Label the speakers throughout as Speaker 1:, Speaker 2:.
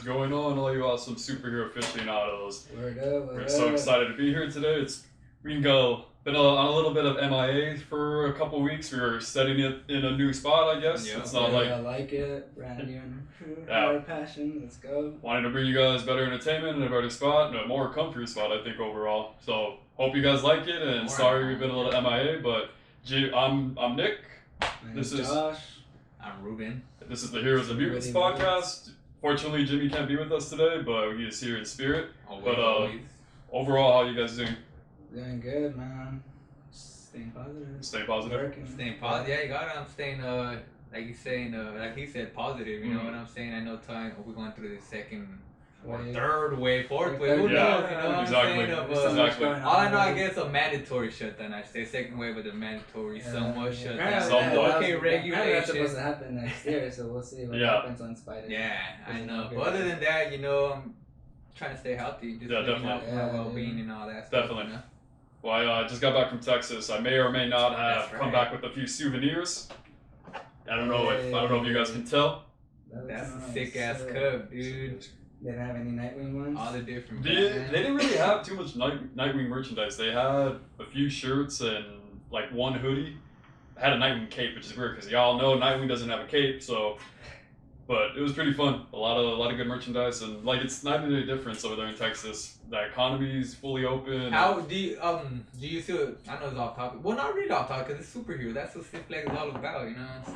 Speaker 1: going on, all you awesome superhero aficionados?
Speaker 2: We're
Speaker 1: So excited to be here today. Been on a little bit of MIA for a couple weeks. We were setting it in a new spot, I guess.
Speaker 2: Yeah,
Speaker 1: it's not
Speaker 2: I like it. Brand new our passion. Let's go.
Speaker 1: Wanting to bring you guys better entertainment in a better spot and a more comfy spot, I think, overall. So hope you guys like it, and sorry we've been a little MIA, but I'm Nick.
Speaker 2: This is Josh.
Speaker 3: I'm Ruben.
Speaker 1: This is the Heroes and Mutants podcast. Fortunately, Jimmy can't be with us today, but he is here in spirit.
Speaker 3: Always.
Speaker 1: Overall, how you guys doing?
Speaker 2: Doing good, man. Staying positive.
Speaker 1: Staying positive.
Speaker 2: Working.
Speaker 3: Staying positive. Yeah, you got it. I'm staying, like he's saying, like he said, positive. You know what I'm saying? I know we're going through the second or third wave, fourth wave. Who knows? You know what
Speaker 1: exactly.
Speaker 3: I'm saying?
Speaker 1: Exactly.
Speaker 3: All I know, I guess, a mandatory shutdown. I say second wave, but a mandatory somewhat shutdown.
Speaker 1: Somewhat.
Speaker 3: Regulations.
Speaker 2: That's supposed to happen next year, so we'll see what happens on Spider.
Speaker 3: Yeah, I know. But other than that, I'm trying to stay healthy. Just
Speaker 1: definitely.
Speaker 3: My well-being and all that
Speaker 1: Definitely.
Speaker 3: stuff.
Speaker 1: Well, I just got back from Texas. I may or may not have come back with a few souvenirs. I don't know if you guys can tell.
Speaker 3: That's a sick ass cup, dude.
Speaker 2: They didn't have any Nightwing ones?
Speaker 3: All the different.
Speaker 1: They didn't really have too much Nightwing merchandise. They had a few shirts and like one hoodie. I had a Nightwing cape, which is weird because y'all know Nightwing doesn't have a cape, so. But it was pretty fun. A lot of good merchandise, and like it's not any difference over there in Texas. The economy's fully open.
Speaker 3: How do you feel? I know it's off topic. Well, not really off topic because it's superhero. That's what Six Flags is all about. You know what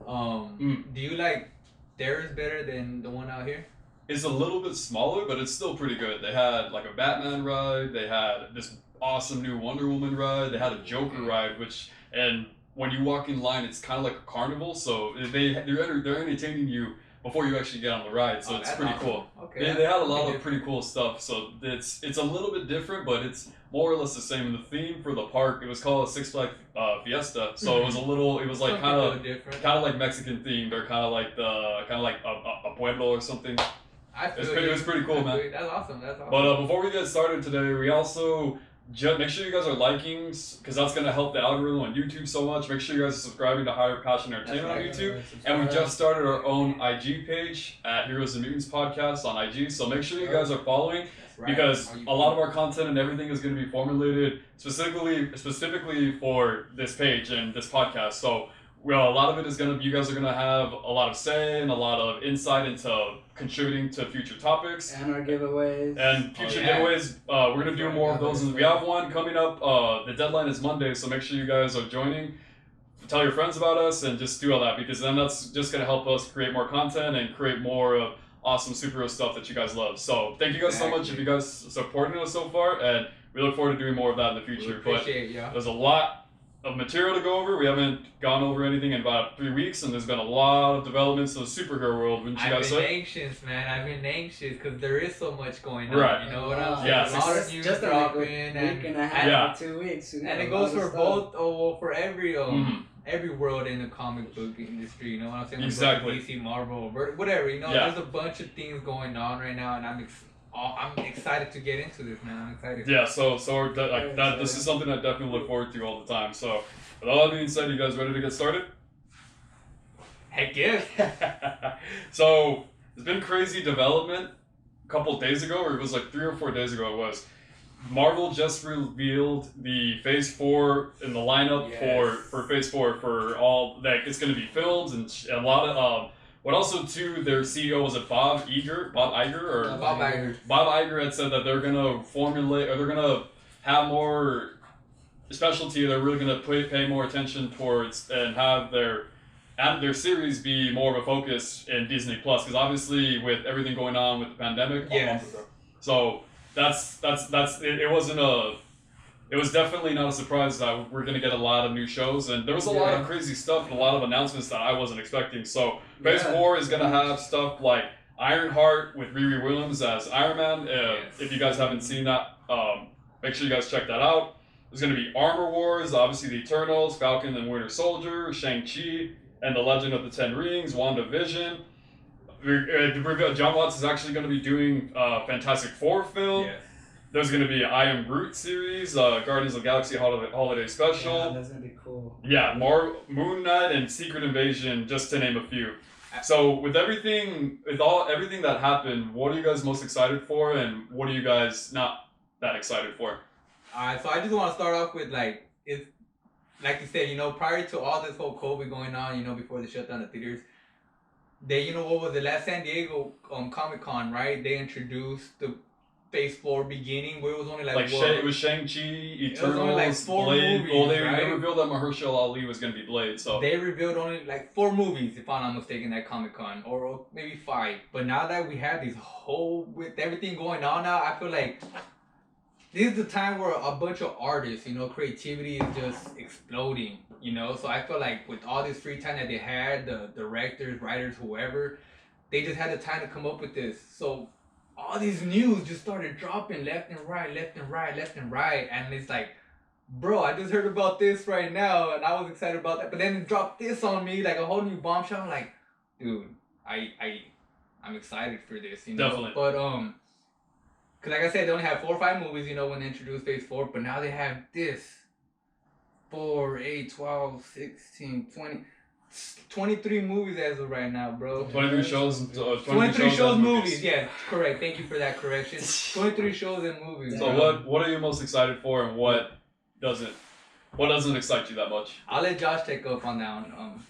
Speaker 3: I'm saying? Do you like theirs better than the one out here?
Speaker 1: It's a little bit smaller, but it's still pretty good. They had like a Batman ride. They had this awesome new Wonder Woman ride. They had a Joker ride, and when you walk in line, it's kind of like a carnival. So they're entertaining you before you actually get on the ride. So it's pretty cool.
Speaker 3: Okay.
Speaker 1: They had a lot of pretty cool stuff. So it's a little bit different, but it's more or less the same. And the theme for the park, it was called a Six Flags Fiesta. So it was like kind of like Mexican themed, or kind of like a pueblo or something. It was pretty cool, man.
Speaker 3: That's awesome.
Speaker 1: But before we get started today, we also make sure you guys are liking, because that's going to help the algorithm on YouTube so much. Make sure you guys are subscribing to Higher Passion Entertainment on YouTube. And we just started our own IG page at Heroes and Mutants Podcast on IG. So make sure you guys are following, because a lot of our content and everything is going to be formulated specifically for this page and this podcast. So a lot of it is you guys are going to have a lot of say and a lot of insight into contributing to future topics.
Speaker 2: And our giveaways.
Speaker 1: And future giveaways. We're going to do more of those. We have one coming up. The deadline is Monday, so make sure you guys are joining. Tell your friends about us and just do all that, because then that's just going to help us create more content and create more awesome superhero stuff that you guys love. So thank you guys so much if you guys supporting us so far, and we look forward to doing more of that in the future. There's a lot of material to go over. We haven't gone over anything in about 3 weeks, and there's been a lot of developments in the superhero world. Wouldn't you guys say?
Speaker 3: I've been anxious, man. I've been anxious because there is so much going on.
Speaker 1: Right.
Speaker 3: You know what I'm saying?
Speaker 1: Yes.
Speaker 3: A lot of news
Speaker 2: just
Speaker 3: dropping,
Speaker 2: a week and a half, 2 weeks.
Speaker 3: And it goes for both, for every world in the comic book industry. You know what I'm saying?
Speaker 1: Exactly.
Speaker 3: DC, Marvel, whatever. You know, there's a bunch of things going on right now, and I'm excited to get into this, man. I'm excited.
Speaker 1: Yeah, so that. This is something I definitely look forward to all the time. So, with all that being said, you guys ready to get started?
Speaker 3: Heck yes.
Speaker 1: So, there's been crazy development a couple of days ago, or it was like 3 or 4 days ago. It was Marvel just revealed the Phase 4 in the lineup for Phase 4 for all that it's going to be filmed, and a lot of. What also too, their CEO was it Bob Iger. Bob Iger had said that they're gonna formulate, or they're gonna have more specialty. They're really gonna pay more attention towards and have their series be more of a focus in Disney Plus, because obviously with everything going on with the pandemic. So that's it wasn't a. It was definitely not a surprise that we're going to get a lot of new shows, and there was a lot of crazy stuff and a lot of announcements that I wasn't expecting. So Phase 4 is going to have stuff like Ironheart with Riri Williams as Iron Man. If you guys haven't seen that, make sure you guys check that out. There's going to be Armor Wars, obviously the Eternals, Falcon and Winter Soldier, Shang-Chi, and the Legend of the Ten Rings, WandaVision. John Watts is actually going to be doing Fantastic Four film.
Speaker 3: Yes.
Speaker 1: There's going to be I Am Groot series, Guardians of the Galaxy Holiday Special.
Speaker 2: Yeah, that's going to be cool.
Speaker 1: Yeah, Moon Knight and Secret Invasion, just to name a few. So with everything that happened, what are you guys most excited for, and what are you guys not that excited for?
Speaker 3: Alright, so I just want to start off with like it's like you said, prior to all this whole COVID going on, before they shut down the theaters, they what was it, last San Diego Comic-Con, right? They introduced the Phase 4 beginning where it was only like what?
Speaker 1: It was Shang-Chi, Eternals,
Speaker 3: it was only like 4
Speaker 1: Blade.
Speaker 3: movies,
Speaker 1: Well, they revealed that Mahershala Ali was going to be Blade, so
Speaker 3: they revealed only like 4 movies, if I'm not mistaken, at Comic-Con, or maybe 5. But now that we have these with everything going on now, I feel like this is the time where a bunch of artists, creativity is just exploding, So I feel like with all this free time that they had, the directors, writers, whoever, they just had the time to come up with this. So all these news just started dropping left and right. And it's like, bro, I just heard about this right now and I was excited about that. But then it dropped this on me, like a whole new bombshell. I'm like, dude, I'm excited for this,
Speaker 1: Definitely.
Speaker 3: But, cause like I said, they only have 4 or 5 movies, when they introduced Phase 4, but now they have this 4, 8, 12, 16, 20, 23 movies as of right now, bro.
Speaker 1: 23 shows.
Speaker 3: 23 shows, movies. Yeah, correct. Thank you for that correction. 23 shows and movies.
Speaker 1: So what are you most excited for, and what doesn't excite you that much?
Speaker 3: I'll let Josh take up on that one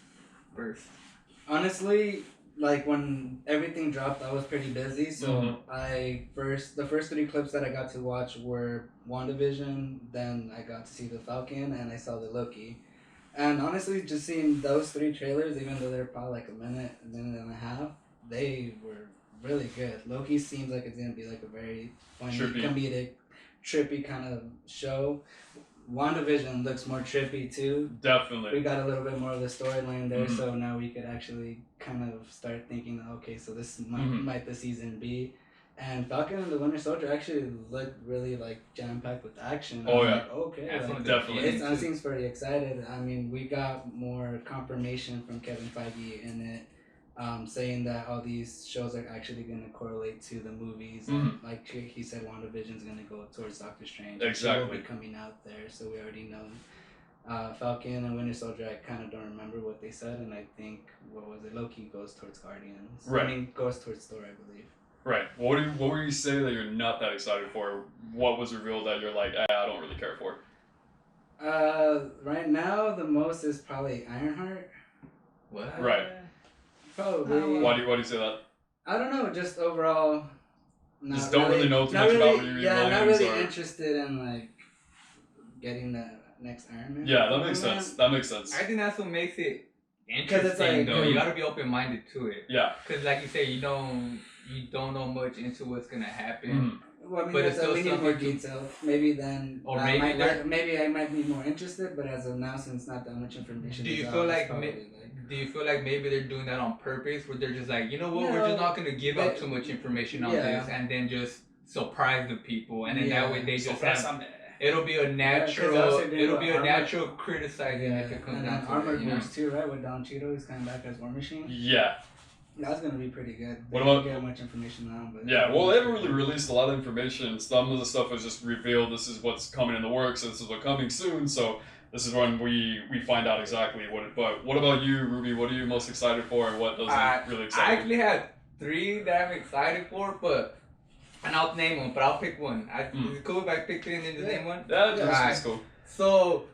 Speaker 3: first.
Speaker 2: Honestly, like when everything dropped, I was pretty busy, so the first 3 clips that I got to watch were WandaVision, then I got to see the Falcon, and I saw the Loki. And honestly, just seeing those 3 trailers, even though they're probably like a minute and a half, they were really good. Loki seems like it's gonna be like a very funny, comedic, trippy kind of show. WandaVision looks more trippy too.
Speaker 1: Definitely.
Speaker 2: We got a little bit more of the storyline there, so now we could actually kind of start thinking, okay, so this might the season be. And Falcon and the Winter Soldier actually looked really like jam-packed with action.
Speaker 1: Oh, yeah.
Speaker 2: Like, okay. Like,
Speaker 1: definitely.
Speaker 2: It seems pretty excited. I mean, we got more confirmation from Kevin Feige in it, saying that all these shows are actually going to correlate to the movies. And like he said, WandaVision's going to go towards Doctor Strange.
Speaker 1: Exactly.
Speaker 2: She will be coming out there, so we already know. Falcon and Winter Soldier, I kind of don't remember what they said, and I think, Loki goes towards Guardians.
Speaker 1: Right.
Speaker 2: I mean, goes towards Thor, I believe.
Speaker 1: Right. What were you saying that you're not that excited for? What was revealed that you're like, I don't really care for?
Speaker 2: Right now, the most is probably Ironheart.
Speaker 3: What?
Speaker 1: Right.
Speaker 2: Probably.
Speaker 1: Why do you say that?
Speaker 2: I don't know. Just overall.
Speaker 1: Just don't really know too much about Riri Williams.
Speaker 2: Yeah, not really interested in like getting the next Iron Man.
Speaker 1: Yeah, that makes sense. That makes sense.
Speaker 3: I think that's what makes it interesting, though. You gotta be open-minded to it.
Speaker 1: Yeah.
Speaker 3: Because like you say, you don't know much into what's gonna happen.
Speaker 2: Well, I mean,
Speaker 3: but it's still
Speaker 2: we need more detail. Maybe then,
Speaker 3: or
Speaker 2: maybe I might be more interested. But as of now, since not that much information,
Speaker 3: do you feel like maybe they're doing that on purpose, where they're just like, you know what, we're just not gonna give out too much information on this, and then just surprise the people, and then that way they just have. It'll be a natural. It'll be a natural criticizing if it comes down to
Speaker 2: Armored Wars too, right? With Don Cheadle, he's coming back as War Machine.
Speaker 1: Yeah.
Speaker 2: That's gonna be pretty good.
Speaker 1: What about?
Speaker 2: Don't get much information now, but
Speaker 1: yeah. Well, they haven't really released a lot of information. Some of the stuff was just revealed. This is what's coming in the works. This is what's coming soon. So this is when we find out exactly what it. But what about you, Ruby? What are you most excited for, and what doesn't really excite you?
Speaker 3: I actually have 3 that I'm excited for, and I'll name them, but I'll pick one. Is it cool if I pick 3 and then just name one?
Speaker 1: Yeah, that's cool.
Speaker 3: So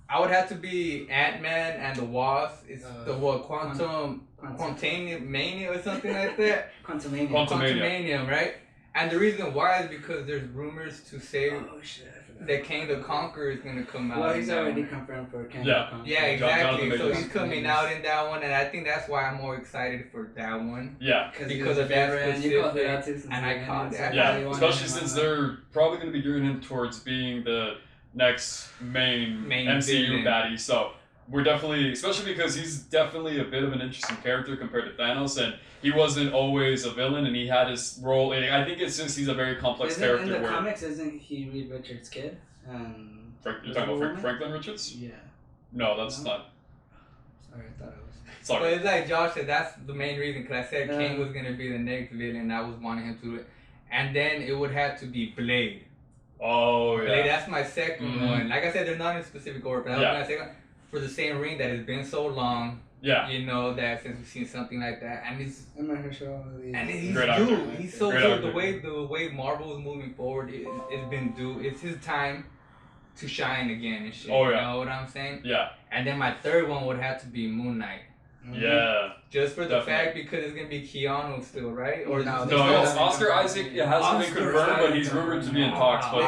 Speaker 3: I would have to be Ant-Man and the Wasp. It's Quantumania or something like that. Quantumania, right? And the reason why is because there's rumors to say that Kang the Conqueror is going to come out.
Speaker 2: Well, he's already confirmed for Kang the Conqueror.
Speaker 3: Yeah, exactly. So he's coming out in that one, and I think that's why I'm more excited for that one.
Speaker 1: Yeah.
Speaker 3: Because of that specific, and I called that.
Speaker 1: Yeah, especially since they're probably going to be gearing him towards being the next main MCU villain. Baddie. So we're definitely, especially because he's definitely a bit of an interesting character compared to Thanos, and he wasn't always a villain, and he had his role. And I think it's just he's a very complex character.
Speaker 2: In the comics, isn't he Reed Richards' kid?
Speaker 1: You're talking about Franklin Richards?
Speaker 2: Yeah.
Speaker 1: No, that's not.
Speaker 2: Sorry, I thought it was.
Speaker 1: Sorry.
Speaker 3: But it's like Josh said, that's the main reason, because I said Kang was going to be the next villain, and I was wanting him to do it. And then it would have to be Blade.
Speaker 1: Oh, yeah.
Speaker 3: Blade, that's my second one. Like I said, they're not in specific order, but that was my second. For the same ring that has been so long.
Speaker 1: Yeah.
Speaker 3: You know that since we've seen something like that, and he's he's
Speaker 1: Great
Speaker 3: due.
Speaker 1: actor.
Speaker 3: He's so
Speaker 1: Great
Speaker 3: good.
Speaker 1: actor.
Speaker 3: The way Marvel is moving forward, it's been due. It's his time to shine again and shit.
Speaker 1: Oh, yeah.
Speaker 3: You know what I'm saying?
Speaker 1: Yeah.
Speaker 3: And then my third one would have to be Moon Knight.
Speaker 1: Yeah.
Speaker 3: Just for the
Speaker 1: Definitely.
Speaker 3: fact because it's gonna be Keanu still, right? Or
Speaker 2: No,
Speaker 1: it's Oscar Isaac. It hasn't been confirmed, but he's rumored to be in talks. But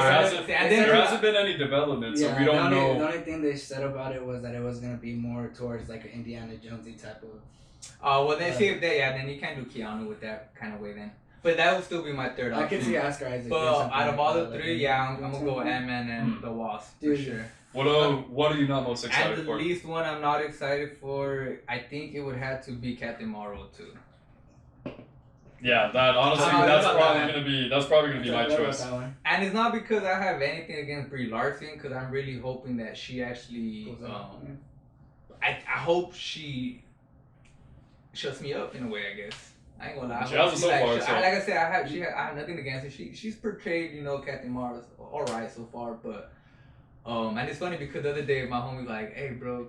Speaker 1: there hasn't been any development, so we don't know.
Speaker 2: The only thing they said about it was that it was gonna be more towards like an Indiana Jonesy type of.
Speaker 3: Oh well, then see if they then you can't do Keanu with that kind of way then. But that would still be my third option.
Speaker 2: I could see Oscar Isaac.
Speaker 3: But out of all the three, I'm gonna go with Ant-Man and the Wasp for sure.
Speaker 1: What are you not most excited for?
Speaker 3: And the least one I'm not excited for, I think it would have to be Captain Marvel too.
Speaker 1: Yeah, that honestly, that's probably gonna be my choice.
Speaker 3: And it's not because I have anything against Brie Larson, because I'm really hoping that she actually, I hope she shuts me up in a way. I guess I ain't gonna lie.
Speaker 1: She hasn't so far.
Speaker 3: Like I said, I have nothing against her. She's portrayed, Captain Marvel all right so far, but. And it's funny because the other day my homie's like, "Hey, bro,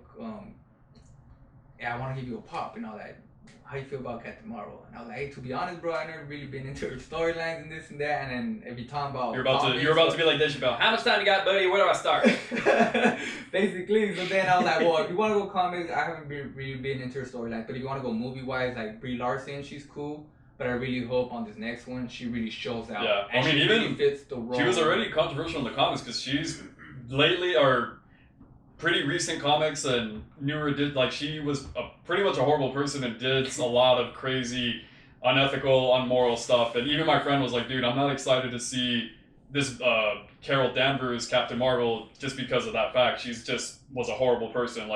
Speaker 3: yeah, I want to give you a pop and all that. How you feel about Captain Marvel?" And I was like, "Hey, to be honest, bro, I never really been into her storylines and this and that." And then every time about
Speaker 1: you're about to be like Dave Chappelle. How much time you got, buddy? Where do I start?
Speaker 3: Basically, so then I was like, "Well, if you want to go comics, I haven't really been into her storylines. But if you want to go movie wise, like Brie Larson, she's cool." But I really hope on this next one she really shows out.
Speaker 1: Yeah,
Speaker 3: and she really fits the role.
Speaker 1: She was already controversial in the comics because she's lately or pretty recent comics and newer she was pretty much a horrible person and did a lot of crazy, unethical, unmoral stuff. And even my friend was like, "Dude, I'm not excited to see this Carol Danvers Captain Marvel just because of that fact. She's just was a horrible person."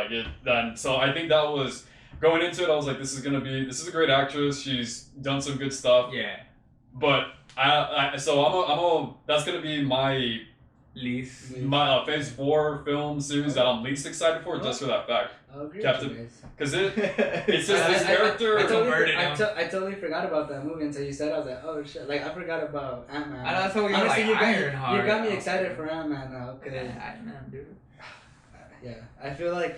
Speaker 1: And so I think that was. Going into it, I was like, this is a great actress. She's done some good stuff.
Speaker 3: Yeah.
Speaker 1: But that's gonna be my Phase 4 film series that I'm least excited for, just for that fact. Captain, because it's just this character.
Speaker 2: I totally forgot about that movie until you said it. I was like, oh shit! Like I forgot about Ant-Man.
Speaker 3: I know that's how we
Speaker 2: honestly,
Speaker 3: like
Speaker 2: you got me excited for Ant-Man now.
Speaker 3: Ant-Man, dude.
Speaker 2: Yeah, I feel like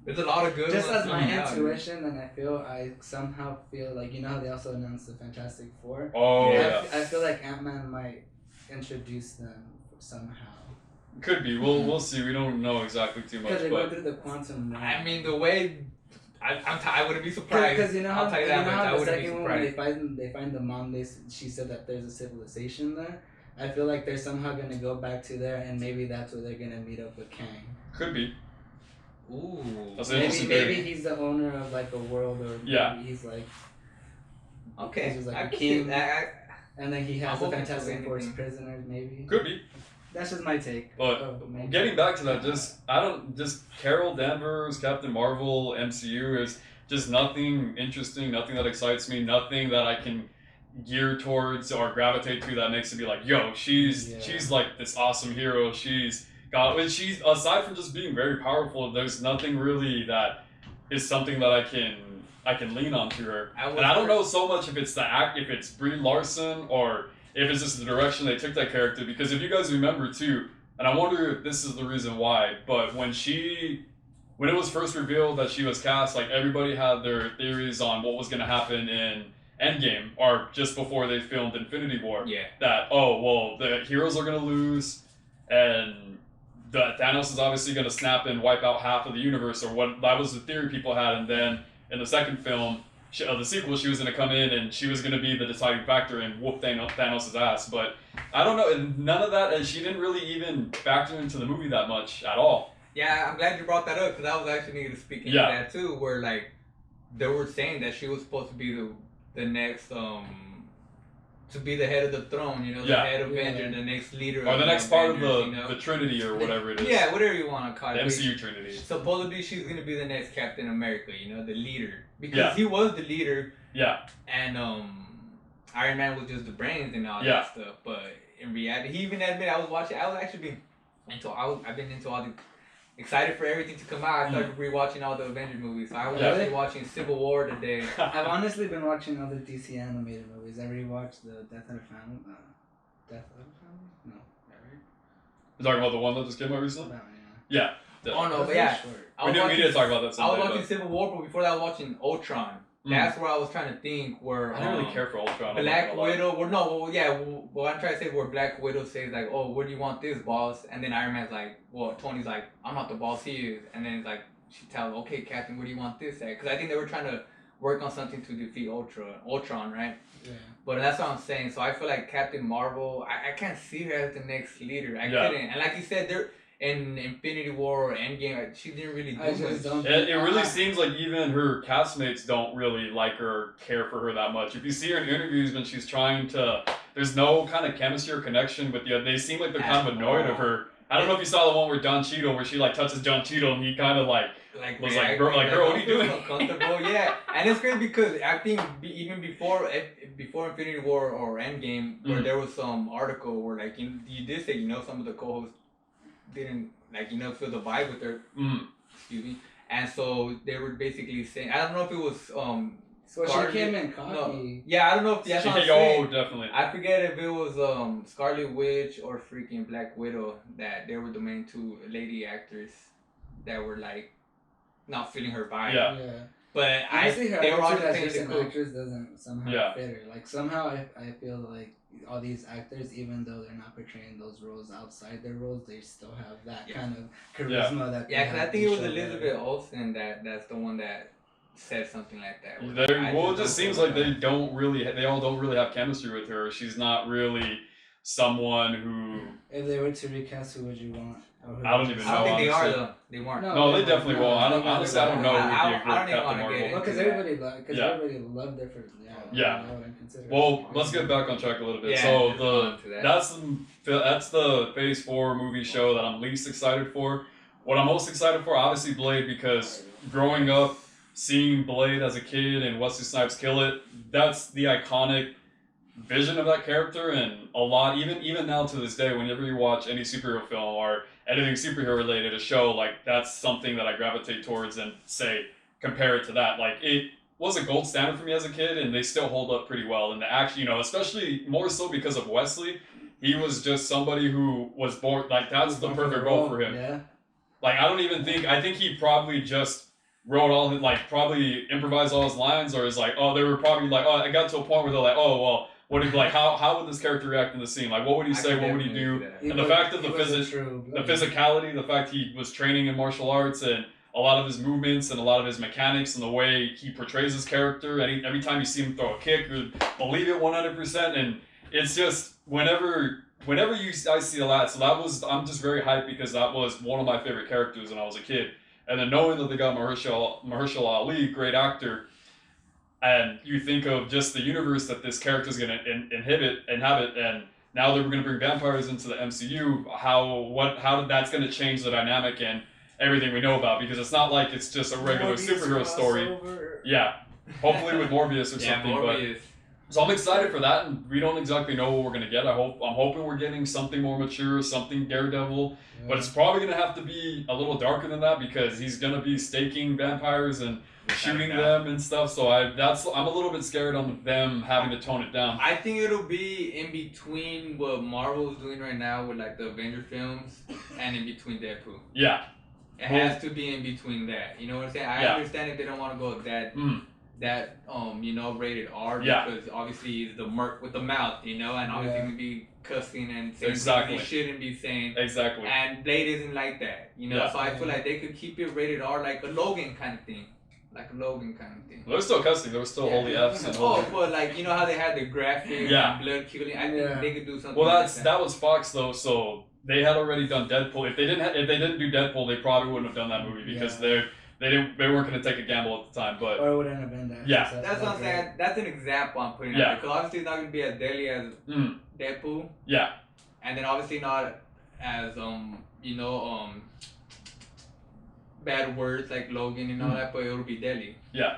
Speaker 3: there's a lot of good
Speaker 2: just
Speaker 3: ones
Speaker 2: as my intuition, and I somehow feel like how they also announced the Fantastic Four.
Speaker 1: Oh yeah.
Speaker 2: I feel like Ant-Man might introduce them somehow.
Speaker 1: Could be. We'll see. We don't know exactly too much.
Speaker 2: Because they go through the quantum realm.
Speaker 3: I mean, the way I wouldn't be surprised.
Speaker 2: Because
Speaker 3: I'll tell you that much. I
Speaker 2: the
Speaker 3: wouldn't be
Speaker 2: second
Speaker 3: surprised.
Speaker 2: one they find the mom. She said that there's a civilization there. I feel like they're somehow gonna go back to there, and maybe that's where they're gonna meet up with Kang.
Speaker 1: Could be.
Speaker 3: Ooh.
Speaker 2: Maybe he's the owner of like a world, or maybe he's like.
Speaker 3: Okay.
Speaker 2: He's just like
Speaker 3: I
Speaker 2: a
Speaker 3: can
Speaker 2: king.
Speaker 3: see that.
Speaker 2: And then he has the Fantastic Four's prisoners, maybe.
Speaker 1: Could be.
Speaker 2: That's just my take.
Speaker 1: But getting back to that, just Carol Danvers, Captain Marvel, MCU is just nothing interesting, nothing that excites me, nothing that I can gear towards or gravitate to that makes it be like, yo, she's like this awesome hero. She's aside from just being very powerful, there's nothing really that is something that I can lean on to her. And I don't know so much if it's if it's Brie Larson or if it's just the direction they took that character, because if you guys remember too, and I wonder if this is the reason why, but when it was first revealed that she was cast, like everybody had their theories on what was going to happen in Endgame or just before they filmed Infinity War.
Speaker 3: Yeah.
Speaker 1: That, the heroes are going to lose and Thanos is obviously going to snap and wipe out half of the universe, or what that was the theory people had. And then in the second film, the sequel, she was going to come in and she was going to be the deciding factor and whoop Thanos' ass. But I don't know, and none of that, and she didn't really even factor into the movie that much at all.
Speaker 3: Yeah, I'm glad you brought that up, because I was actually going to speak into that too, where like they were saying that she was supposed to be the next to be the head of the throne, the head Avenger, the next leader,
Speaker 1: or the next part
Speaker 3: Avengers,
Speaker 1: of the Trinity or whatever it is.
Speaker 3: Yeah, whatever you want to call it.
Speaker 1: The MCU Trinity.
Speaker 3: Supposedly she's gonna be the next Captain America, the leader, because he was the leader. Yeah. And Iron Man was just the brains and all that stuff. But in reality, he even admitted I've been into all the. Excited for everything to come out. I started rewatching all the Avengers movies. So I was actually watching Civil War today.
Speaker 2: I've honestly been watching all the DC animated movies. I rewatched the Death of the Family. Death of the Family? No.
Speaker 1: You're talking about the one that just came out recently?
Speaker 2: Yeah.
Speaker 3: Oh no,
Speaker 2: Those
Speaker 3: but
Speaker 2: are
Speaker 3: yeah.
Speaker 2: short.
Speaker 3: I
Speaker 1: We
Speaker 3: was
Speaker 1: need
Speaker 3: watching,
Speaker 1: to talk about that
Speaker 3: I was
Speaker 1: someday.
Speaker 3: watching Civil War, but before that I was watching Ultron. That's where I was trying to think where
Speaker 1: I didn't really care for Ultron.
Speaker 3: Black Widow, what I'm trying to say where Black Widow says like, oh, where do you want this, boss? And then Iron Man's like, well, Tony's like, I'm not the boss, he is. And then it's like, she tells, okay, Captain, where do you want this at? Because I think they were trying to work on something to defeat Ultron, right?
Speaker 2: Yeah.
Speaker 3: But that's what I'm saying. So I feel like Captain Marvel, I can't see her as the next leader. I couldn't. And like you said, they're in Infinity War or Endgame, she didn't really do much.
Speaker 1: It really seems like even her castmates don't really like her or care for her that much. If you see her in interviews when she's trying to, there's no kind of chemistry or connection with the other. They seem like they're kind of annoyed of her. I don't know if you saw the one where Don Cheadle, where she like touches John Cheadle and he kind of was like, bro, like, girl, what are you doing?
Speaker 3: Uncomfortable, yeah. And it's great because I think even before Infinity War or Endgame, where there was some article where like you did say some of the co-hosts didn't feel the vibe with her. Excuse me. And so they were basically saying, I don't know if it was
Speaker 2: So she came in cocky.
Speaker 3: No. Yeah, I don't know if that's what I'm saying.
Speaker 1: Definitely.
Speaker 3: I forget if it was Scarlet Witch or freaking Black Widow that they were the main two lady actors that were like not feeling her vibe.
Speaker 1: Yeah.
Speaker 3: But
Speaker 2: honestly,
Speaker 3: they were all
Speaker 2: as
Speaker 3: saying
Speaker 2: just an actress doesn't somehow fit her. Like somehow I feel like all these actors, even though they're not portraying those roles outside their roles, they still have that kind of charisma that.
Speaker 3: Yeah, because I think it was Elizabeth Olsen that's the one that said something like that.
Speaker 1: It just seems like they all don't really have chemistry with her. She's not really someone who.
Speaker 2: If they were to recast, who would you want?
Speaker 1: I don't even know.
Speaker 3: I don't think
Speaker 1: honestly.
Speaker 3: they are though. They weren't.
Speaker 1: No, they definitely won't. Honestly, I don't know who would be a great Captain Marvel.
Speaker 2: Well, because everybody loved different.
Speaker 1: Yeah.
Speaker 2: Consider
Speaker 1: well, let's get back on track a little bit.
Speaker 3: Yeah,
Speaker 1: so that's the Phase 4 movie show that I'm least excited for. What I'm most excited for, obviously, Blade, because growing up, seeing Blade as a kid and Wesley Snipes kill it, that's the iconic vision of that character. And a lot, even now to this day, whenever you watch any superhero film or anything superhero related, a show, like that's something that I gravitate towards and say, compare it to that. Like it was a gold standard for me as a kid, and they still hold up pretty well. And the action, especially more so because of Wesley, he was just somebody who was born, like that's the perfect role for him.
Speaker 2: Yeah.
Speaker 1: Like I think he probably just wrote all his, probably improvised all his lines, or is like, oh, they were probably like, oh, I got to a point where they're like, oh, well, what if how would this character react in the scene? Like, what would he say? What would he do? And the fact of the physicality, the fact he was training in martial arts, and a lot of his movements and a lot of his mechanics and the way he portrays his character. And every time you see him throw a kick, you believe it 100%. And it's just whenever I see a lot. So I'm just very hyped because that was one of my favorite characters when I was a kid. And then knowing that they got Mahershala Ali, great actor, and you think of just the universe that this character is going to inhabit, and now they're going to bring vampires into the MCU, how that's going to change the dynamic and everything we know about, because it's not like it's just a regular superhero story. Yeah, hopefully with Morbius or something.
Speaker 3: Morbius.
Speaker 1: So I'm excited for that, and we don't exactly know what we're gonna get. I'm hoping we're getting something more mature, something Daredevil, but it's probably gonna have to be a little darker than that because he's gonna be staking vampires and shooting them and stuff. So I'm a little bit scared on them having to tone it down.
Speaker 3: I think it'll be in between what Marvel's doing right now with like the Avenger films, and in between Deadpool.
Speaker 1: Yeah,
Speaker 3: it has to be in between that. You know what I'm saying? I understand if they don't want to go that rated R, because obviously it's the murk with the mouth, and obviously it can be cussing and saying things you shouldn't be saying.
Speaker 1: Exactly.
Speaker 3: And Blade isn't like that, so I feel like they could keep it rated R like a Logan kind of thing.
Speaker 1: They were still cussing. There were still holy F's and holy.
Speaker 3: But like how they had the graphic and blood killing. I think they could do something.
Speaker 1: Well, that was Fox though, so they had already done Deadpool. If they didn't do Deadpool, they probably wouldn't have done that movie because they weren't going to take a gamble at the time. But
Speaker 2: or it wouldn't have been that.
Speaker 1: Yeah,
Speaker 3: that's what I'm saying. That's an example I'm putting out there, because obviously it's not going to be as deadly as Deadpool.
Speaker 1: Yeah.
Speaker 3: And then obviously not as bad words like Logan and all that, but it'll be deadly.
Speaker 1: Yeah.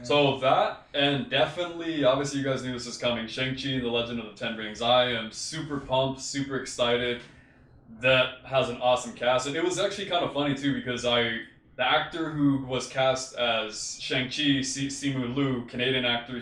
Speaker 1: So that, and definitely, obviously you guys knew this was coming, Shang-Chi, The Legend of the Ten Rings. I am super pumped, super excited. That has an awesome cast. And it was actually kind of funny too, because the actor who was cast as Shang-Chi, Simu Liu, Canadian actor,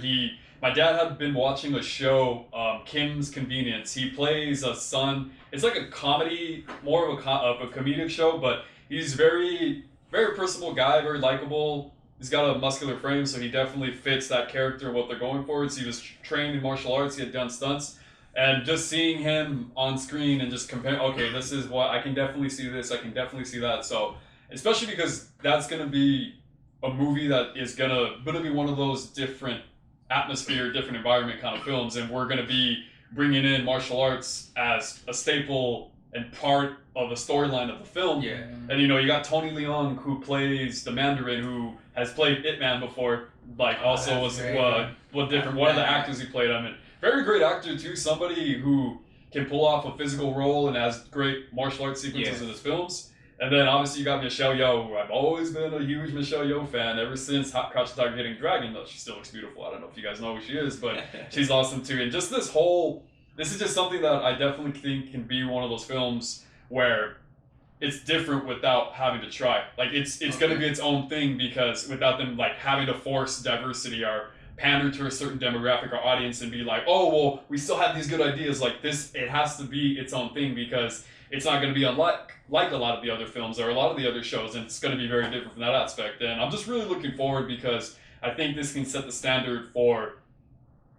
Speaker 1: my dad had been watching a show, Kim's Convenience. He plays a son. It's like a comedy, more of a comedic show, but he's very personable guy, very likable. He's got a muscular frame, so he definitely fits that character, what they're going for. So he was trained in martial arts, he had done stunts. And just seeing him on screen and just compare, okay, this is what, I can definitely see this, I can definitely see that. So, especially because that's going to be a movie that is going to be one of those different atmosphere, different environment kind of films. And we're going to be bringing in martial arts as a staple and part of the storyline of the film.
Speaker 3: Yeah.
Speaker 1: And you got Tony Leung, who plays the Mandarin, who has played Ip Man before, also was one of the actors he played. I mean, very great actor too, somebody who can pull off a physical role and has great martial arts sequences in his films. And then obviously you got Michelle Yeoh, who I've always been a huge Michelle Yeoh fan ever since Crouch the Tiger, Hidden Dragon. Though she still looks beautiful. I don't know if you guys know who she is, but she's awesome too. And just this is just something that I definitely think can be one of those films where it's different without having to try. Like it's going to be its own thing, because without them having to force diversity or pander to a certain demographic or audience and be like, oh, well, we still have these good ideas like this. It has to be its own thing, because it's not going to be like a lot of the other films or a lot of the other shows, and it's going to be very different from that aspect. And I'm just really looking forward, because I think this can set the standard for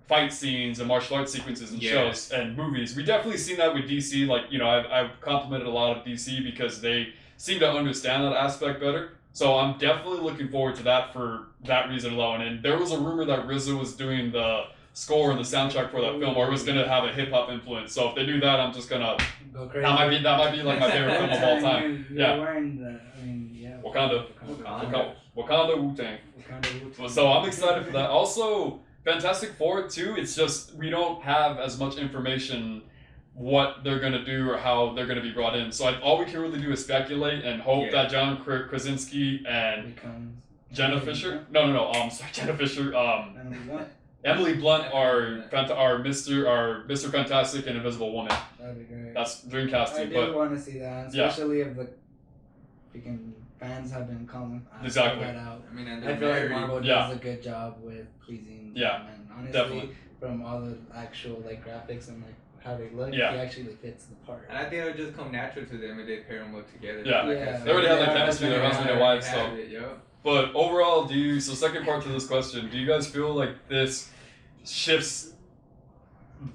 Speaker 1: fight scenes and martial arts sequences and shows and movies. We definitely seen that with DC. I've complimented a lot of DC because they seem to understand that aspect better. So I'm definitely looking forward to that for that reason alone. And there was a rumor that RZA was doing the score and the soundtrack for that film, or it was going to have a hip hop influence. So if they do that, I'm just gonna
Speaker 2: go crazy.
Speaker 1: That might be like my favorite film of all time.
Speaker 2: You're wearing the,
Speaker 1: Wakanda Wu-Tang. So I'm excited for that. Also, Fantastic Four too. It's just we don't have as much information what they're gonna do or how they're gonna be brought in. So all we can really do is speculate and hope that John Krasinski and Jenna Fisher. Jenna Fisher. Emily Blunt are Mr. Fantastic and Invisible Woman.
Speaker 2: That'd be great.
Speaker 1: That's dream casting.
Speaker 2: I do want to see that, especially if the freaking fans have been calling that out.
Speaker 3: I mean,
Speaker 2: I feel like Marvel does a good job with pleasing them, and honestly,
Speaker 1: definitely.
Speaker 2: From all the actual graphics and how they look, he actually fits the part.
Speaker 3: And I think it'll just come natural to them if they pair them up together.
Speaker 1: Yeah, they already have that chemistry. Their husband and wife, so. But overall, so second part to this question, do you guys feel like this shifts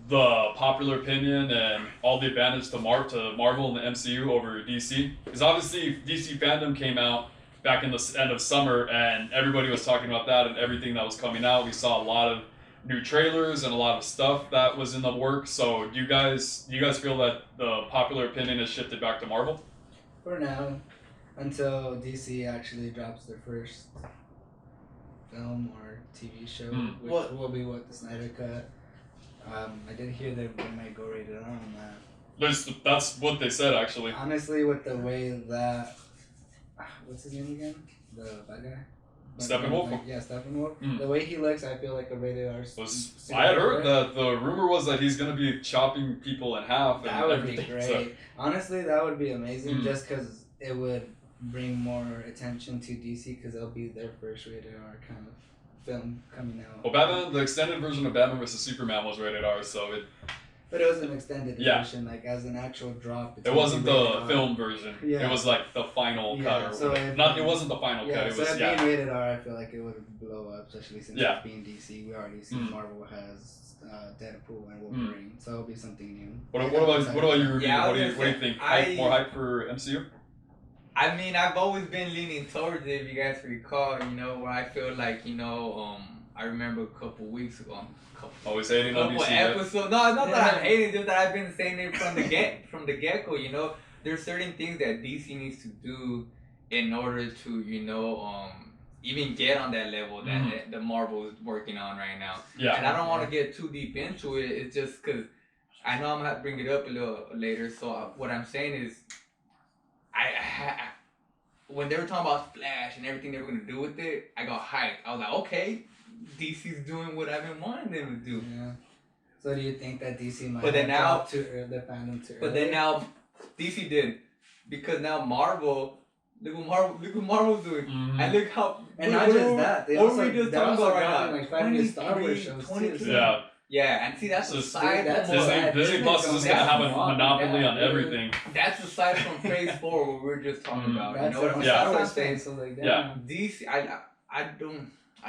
Speaker 1: the popular opinion and all the advantage to Marvel and the MCU over DC? Because obviously DC fandom came out back in the end of summer, and everybody was talking about that and everything that was coming out. We saw a lot of new trailers and a lot of stuff that was in the works. So do you guys feel that the popular opinion has shifted back to Marvel?
Speaker 2: For now, until DC actually drops their first film or TV show, which will be the Snyder Cut. I did hear that they might go rated R on that.
Speaker 1: That's what they said, actually.
Speaker 2: Honestly, with the way that what's his name again? The bad guy.
Speaker 1: Steppenwolf?
Speaker 2: Steppenwolf. The way he looks, I feel like a rated R.
Speaker 1: I had heard that the rumor was that he's gonna be chopping people in half.
Speaker 2: That would be great. So. Honestly, that would be amazing, just because it would bring more attention to DC, because it'll be their first rated R kind of film coming out.
Speaker 1: Well, Batman, the extended version of Batman vs Superman was rated R, so it.
Speaker 2: But it was an extended edition, as an actual drop.
Speaker 1: It wasn't the film version. Yeah. It was the final cut, or it wasn't the final cut. It was
Speaker 2: being rated R, I feel like it would blow up, especially since it's being DC. We already see Marvel has Deadpool and Wolverine, so it'll be something new.
Speaker 1: What about you? What do you think? More hype for MCU?
Speaker 3: I mean, I've always been leaning towards it. If you guys recall, where I feel like I remember a couple weeks ago.
Speaker 1: Always hating on DC.
Speaker 3: Episodes. No, not that I'm hating, just that I've been saying it from the get-go. There's certain things that DC needs to do in order to even get on that level that the Marvel is working on right now. Yeah. And I don't want to get too deep into it. It's just because I know I'm gonna have to bring it up a little later. So what I'm saying is, when they were talking about Flash and everything they were gonna do with it, I got hyped. I was like, okay, DC's doing what I've been wanting them to do.
Speaker 2: Yeah. So do you think that DC might
Speaker 3: the fandom
Speaker 2: too early?
Speaker 3: But then now DC did, because now Marvel. Look what Marvel's doing, and look how.
Speaker 2: And not just that, they also got like 5 new Star Wars shows too.
Speaker 1: Yeah.
Speaker 3: Yeah, and see, that's the side
Speaker 2: that's
Speaker 3: from
Speaker 1: Disney Plus is just gonna have a monopoly on
Speaker 2: dude.
Speaker 1: everything.
Speaker 3: That's the side from Phase 4 what we were just talking about.
Speaker 2: That's
Speaker 3: You know what I'm
Speaker 2: the
Speaker 3: saying?
Speaker 1: Yeah.
Speaker 3: That's what I'm saying.
Speaker 2: So like,
Speaker 1: Yeah.
Speaker 3: DC, I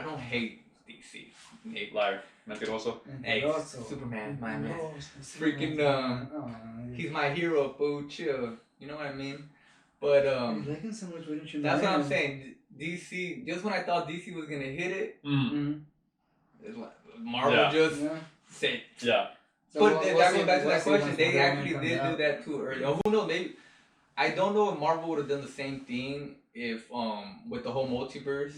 Speaker 3: don't hate DC. Hate
Speaker 1: Liar. Mentiroso.
Speaker 3: Hey, Superman, my man. Freaking, he's my hero, fool. Chill. You know what I mean? But
Speaker 2: liking so much, wouldn't you
Speaker 3: that's what I'm saying. DC, just when I thought DC was gonna hit it, it's like Marvel just said.
Speaker 1: Yeah.
Speaker 2: So
Speaker 3: But that
Speaker 2: we'll
Speaker 3: goes back to that
Speaker 2: see
Speaker 3: question.
Speaker 2: once
Speaker 3: They
Speaker 2: Wonder Woman
Speaker 3: actually
Speaker 2: comes
Speaker 3: did
Speaker 2: out.
Speaker 3: do that too early. Oh, who knows? Maybe I don't know if Marvel would have done the same thing if with the whole multiverse.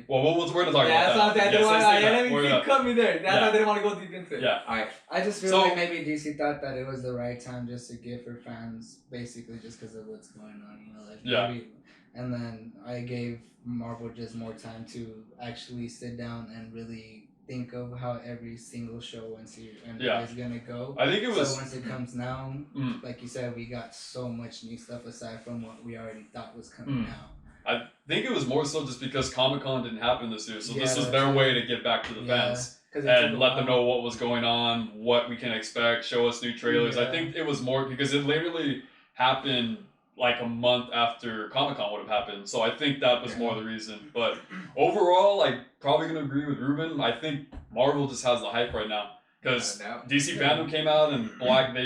Speaker 1: Well, we're gonna talk
Speaker 3: That's
Speaker 1: about that.
Speaker 3: what I didn't want to. Let
Speaker 1: We're
Speaker 3: me
Speaker 1: gonna-
Speaker 3: cut me there. That's
Speaker 1: Yeah.
Speaker 3: why I didn't want to go deep into it.
Speaker 1: Yeah.
Speaker 3: All right.
Speaker 2: I just feel
Speaker 1: So-
Speaker 2: like maybe DC thought that it was the right time just to give for fans, basically just because of what's going on, you know, like maybe, and then I gave Marvel just more time to actually sit down and really think of how every single show and series is gonna go.
Speaker 1: I think it was.
Speaker 2: So once it comes now, like you said, we got so much new stuff aside from what we already thought was coming out.
Speaker 1: I think it was more so just because Comic-Con didn't happen this year, so
Speaker 2: Yeah,
Speaker 1: this was
Speaker 2: that's
Speaker 1: their
Speaker 2: true.
Speaker 1: way to get back to the fans.
Speaker 2: And
Speaker 1: And let them know what was going on, what we can expect, show us new trailers. I
Speaker 2: Yeah.
Speaker 1: think it was more because it literally happened like a month after Comic-Con would have happened. So I think that was more the reason. But overall, I'm probably going to agree with Ruben. I think Marvel just has the hype right now. Because DC fandom came out and Black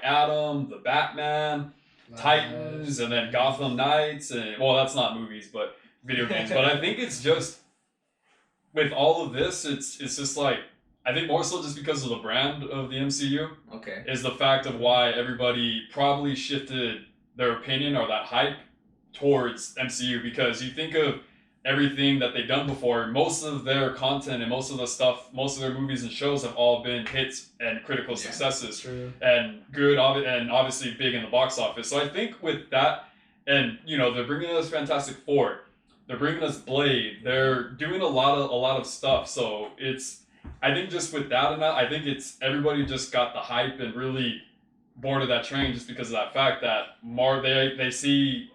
Speaker 1: Adam, the Batman, Titans, and then Gotham Knights, and well, that's not movies, but video games. But I think it's just with all of this, it's just like I think more so just because of the brand of the MCU is the fact of why everybody probably shifted their opinion or that hype towards MCU, because you think of everything that they've done before, most of their content and most of the stuff, most of their movies and shows have all been hits and critical successes.
Speaker 2: True.
Speaker 1: And good, and obviously big in the box office. So I think with that, and they're bringing us Fantastic Four, they're bringing us Blade, they're doing a lot of stuff. So I think just with that and that, I think it's everybody just got the hype and really boarded that train just because of that fact that they see.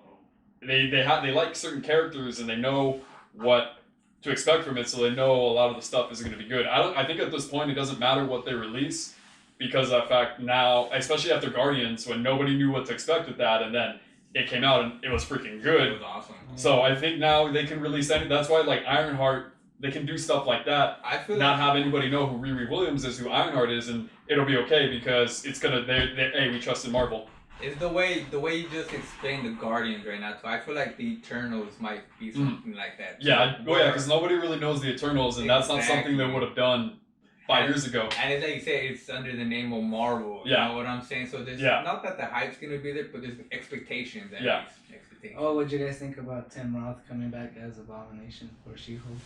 Speaker 1: They like certain characters and they know what to expect from it, so they know a lot of the stuff is going to be good. I think at this point it doesn't matter what they release, because of that fact now, especially after Guardians, when nobody knew what to expect with that, and then it came out and it was freaking good.
Speaker 3: It was awesome.
Speaker 1: So I think now they can release anything. That's why like Ironheart, they can do stuff like that.
Speaker 3: I feel
Speaker 1: not have anybody know who Riri Williams is, who Ironheart is, and it'll be okay because it's gonna. Hey, we trust in Marvel.
Speaker 3: It's the way you just explained the Guardians right now. So I feel like the Eternals might be something like that.
Speaker 1: Yeah, because nobody really knows the Eternals, and that's not something they would have done 5 years ago.
Speaker 3: And it's like you say, it's under the name of Marvel. You know what I'm saying? So there's not that the hype's gonna be there, but there's expectations. Expectations.
Speaker 2: Oh, what'd you guys think about Tim Roth coming back as Abomination for She-Hulk?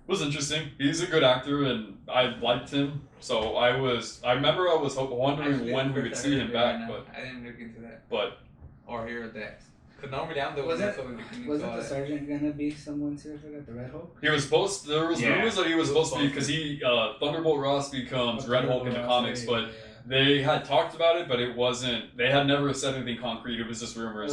Speaker 1: It was interesting. He's a good actor, and I liked him. So I remember I was wondering when we would see him back, but
Speaker 3: I didn't look into that.
Speaker 1: But
Speaker 3: or hear that. Because normally I'm the
Speaker 2: wasn't
Speaker 3: the
Speaker 2: the Sergeant gonna be someone too? I forgot, the Red Hulk.
Speaker 1: He was supposed. There was rumors that he was supposed to be, because Thunderbolt Ross becomes Red Hulk in the comics, but they had talked about it, but it wasn't. They had never said anything concrete. It was just rumors.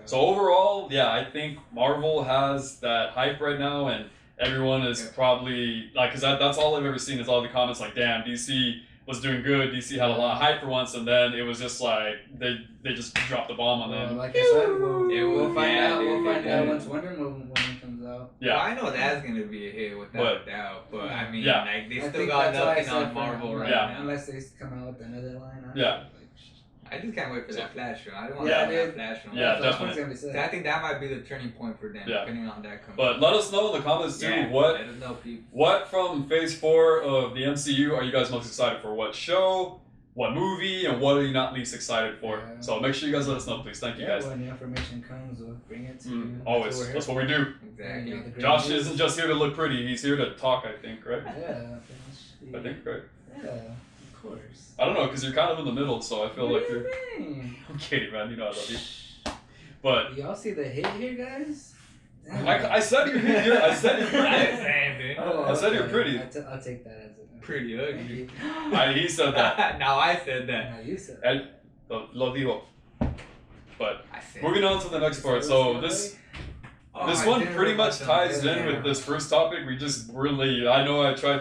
Speaker 1: So overall, I think Marvel has that hype right now, and everyone is probably like, because that's all I've ever seen is all the comments like, damn, DC was doing good. DC had a lot of hype for once, and then it was just like they just dropped the bomb on them.
Speaker 2: Like I said, we'll find out. We'll find out once Wonder Woman comes out.
Speaker 1: Yeah,
Speaker 3: well, I know that's gonna be a hit without a doubt. But I mean, like they
Speaker 2: I
Speaker 3: still
Speaker 2: think
Speaker 3: got
Speaker 2: that's
Speaker 3: nothing on Marvel right now.
Speaker 2: Unless they come out with another line.
Speaker 3: I just can't wait for that Flash show. I don't want
Speaker 2: that
Speaker 3: Flash show.
Speaker 1: Yeah, definitely.
Speaker 3: So I think that might be the turning point for them, depending on that comes.
Speaker 1: But let us know in the comments too.
Speaker 3: Let us know, people.
Speaker 1: What from Phase 4 of the MCU are you guys most excited for? What show? What movie? And what are you not least excited for? So make sure you guys let us know, please. Thank you guys.
Speaker 2: When the information comes, we'll bring it to you.
Speaker 1: Always. That's what we do.
Speaker 3: Exactly.
Speaker 1: Josh isn't just here to look pretty. He's here to talk, I think, right?
Speaker 2: Yeah.
Speaker 1: I think, right?
Speaker 2: Yeah, of course.
Speaker 1: I don't know, because you're kind of in the middle, so I feel
Speaker 2: What
Speaker 1: like
Speaker 2: do
Speaker 1: you're...
Speaker 2: you mean?
Speaker 1: I'm kidding, man. You know I love you. But...
Speaker 2: Y'all see the hit here, guys?
Speaker 1: I said you're here. I said you're pretty.
Speaker 2: I
Speaker 1: said you're pretty.
Speaker 2: I'll take that as a...
Speaker 3: Pretty ugly.
Speaker 1: He said that.
Speaker 3: Now I said that.
Speaker 2: No, you said that.
Speaker 1: Lo dijo. But
Speaker 3: I said
Speaker 1: moving on to the next part. So this one pretty much ties in with this first topic. We just really... I know I tried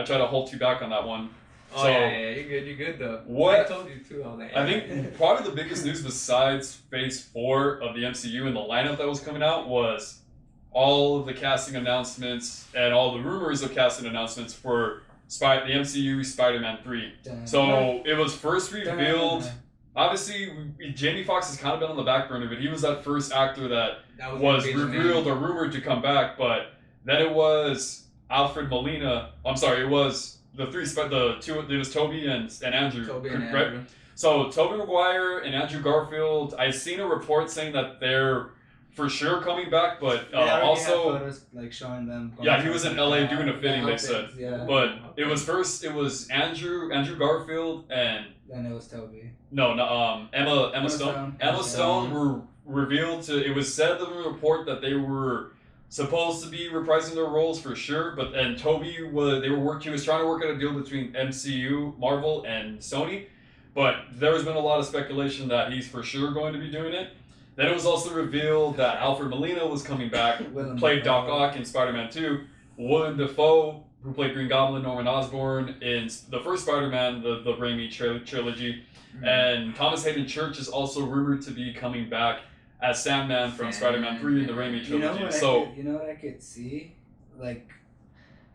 Speaker 1: I try to hold you back on that one.
Speaker 3: Oh,
Speaker 1: So,
Speaker 3: you're good though.
Speaker 1: What
Speaker 3: I told you too. I was like,
Speaker 1: I think probably the biggest news besides Phase 4 of the MCU and the lineup that was coming out was all of the casting announcements and all the rumors of casting announcements for the MCU Spider-Man 3. So it was first revealed. Obviously, Jamie Foxx has kind of been on the back burner, but he was that first actor that was revealed or rumored to come back. But then it was Alfred Molina. I'm sorry, it was the two. It was Toby and Andrew. Right? So Tobey Maguire and Andrew Garfield. I've seen a report saying that they're for sure coming back, but also
Speaker 2: photos, like showing them.
Speaker 1: Yeah, he was in LA doing a fitting. They said,
Speaker 2: yeah.
Speaker 1: But it was Andrew Garfield and.
Speaker 2: Then it was Toby.
Speaker 1: No, Emma Stone. Emma Stone were revealed to. It was said in the report that they were supposed to be reprising their roles for sure, and Toby was. He was trying to work out a deal between MCU, Marvel, and Sony, but there's been a lot of speculation that he's for sure going to be doing it. Then it was also revealed that Alfred Molina was coming back, played Doc Ock in Spider-Man 2. Willem Dafoe, who played Green Goblin, Norman Osborn in the first Spider-Man, the Raimi trilogy. Mm-hmm. And Thomas Hayden Church is also rumored to be coming back as Sandman from Spider-Man 3 in the Raimi trilogy.
Speaker 2: You know what I could see? Like,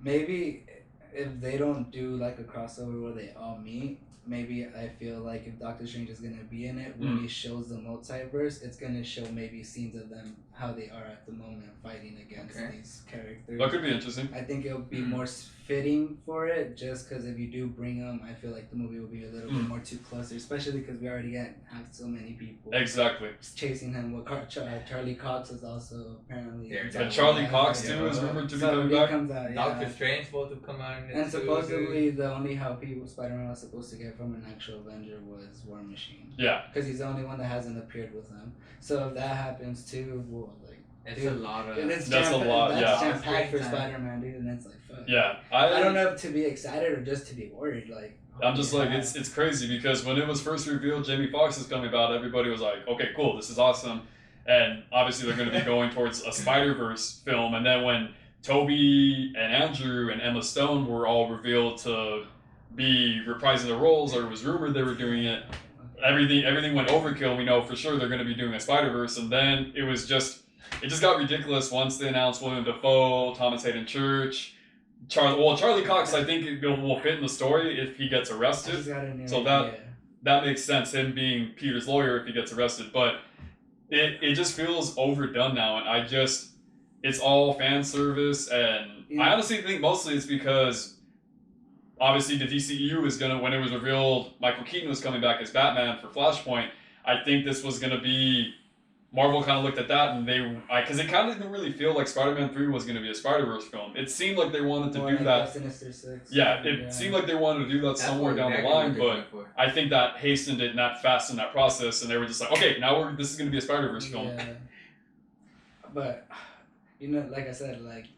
Speaker 2: maybe if they don't do like a crossover where they all meet, maybe I feel like if Doctor Strange is going to be in it, when he shows the multiverse, it's going to show maybe scenes of them, how they are at the moment fighting against these characters.
Speaker 1: That could be interesting.
Speaker 2: I think it'll be more fitting for it, just because if you do bring them, I feel like the movie will be a little bit more too closer, especially because we already have so many people.
Speaker 1: Exactly.
Speaker 2: Chasing him. Charlie Cox is also apparently...
Speaker 1: And Charlie Cox too is rumored to be coming back.
Speaker 3: Doctor Strange supposed to come out in it.
Speaker 2: And supposedly the only how Spider-Man was supposed to get from an actual Avenger was War Machine.
Speaker 1: Yeah.
Speaker 2: Because he's the only one that hasn't appeared with them. So if that happens too, well, like...
Speaker 3: It's a lot of...
Speaker 1: That's a lot,
Speaker 2: That's jam-packed for Spider-Man, dude, and it's like, fuck.
Speaker 1: Yeah.
Speaker 2: I don't know if to be excited or just to be worried, like...
Speaker 1: I'm just like, it's crazy because when it was first revealed Jamie Foxx is coming about, everybody was like, okay, cool, this is awesome. And obviously they're going to be going towards a Spider-Verse film. And then when Toby and Andrew and Emma Stone were all revealed to be reprising their roles, or it was rumored they were doing it, everything went overkill. We know for sure they're going to be doing a Spider-Verse. And then it just got ridiculous once they announced Willem Dafoe, Thomas Hayden Church, Charlie Cox. I think it will fit in the story if he gets arrested. So that makes sense, him being Peter's lawyer if he gets arrested. But it just feels overdone now, and it's all fan service. And I honestly think mostly it's because obviously the DCEU is gonna, when it was revealed Michael Keaton was coming back as Batman for Flashpoint, I think this was gonna be. Marvel kind of looked at that and because it kind of didn't really feel like Spider-Man 3 was going to be a Spider-Verse film. It seemed like they wanted to do that.
Speaker 2: Sinister Six.
Speaker 1: Yeah, it seemed like they wanted to do that somewhere down the line, but I think that hastened it and that fastened that process, and they were just like, okay, now this is going to be a Spider-Verse film.
Speaker 2: Yeah. But, like I said, like,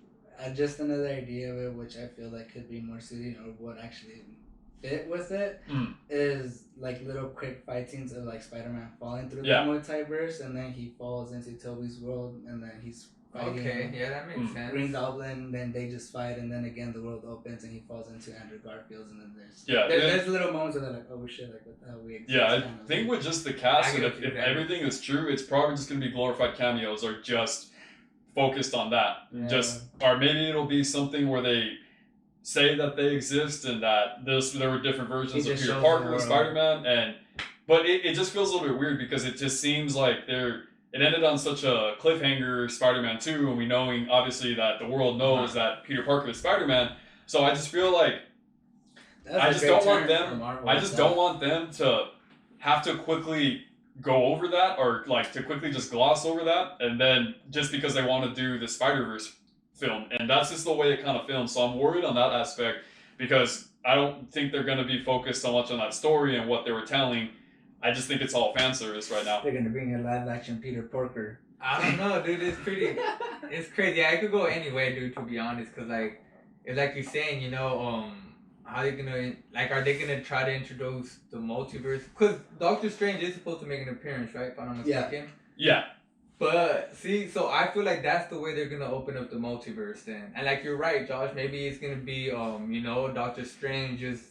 Speaker 2: just another idea of it, which I feel like could be more suited or what actually fit with it is like little quick fight scenes of like Spider-Man falling through the multiverse, and then he falls into Toby's world, and then he's fighting.
Speaker 3: Okay, yeah, that makes sense.
Speaker 2: Green Goblin, then they just fight, and then again the world opens and he falls into Andrew Garfield's, and then there's little moments where they're like, oh shit, like what the hell we exist.
Speaker 1: Yeah, I think with just the cast, and if everything is true, it's probably just gonna be glorified cameos or just focused on that. Or maybe it'll be something where they say that they exist and that there were different versions of Peter Parker and Spider-Man, but it just feels a little bit weird because it just seems like it ended on such a cliffhanger, Spider-Man 2, and we knowing obviously that the world knows that Peter Parker is Spider-Man. So I just feel like I just don't want them to have to quickly go over that, or like to quickly just gloss over that, and then just because they want to do the Spider-Verse film, and that's just the way it kind of films. So I'm worried on that aspect because I don't think they're going to be focused so much on that story and what they were telling. I just think it's all fan service right now.
Speaker 2: They're going to bring a live action Peter Parker.
Speaker 3: I don't know, dude. It's it's crazy. I could go anyway, dude, to be honest, because it's like you're saying, how are they gonna, are they gonna try to introduce the multiverse? Because Doctor Strange is supposed to make an appearance, right? If I'm not mistaken.
Speaker 1: Yeah.
Speaker 3: But see, so I feel like that's the way they're gonna open up the multiverse then. And like you're right, Josh, maybe it's gonna be Doctor Strange just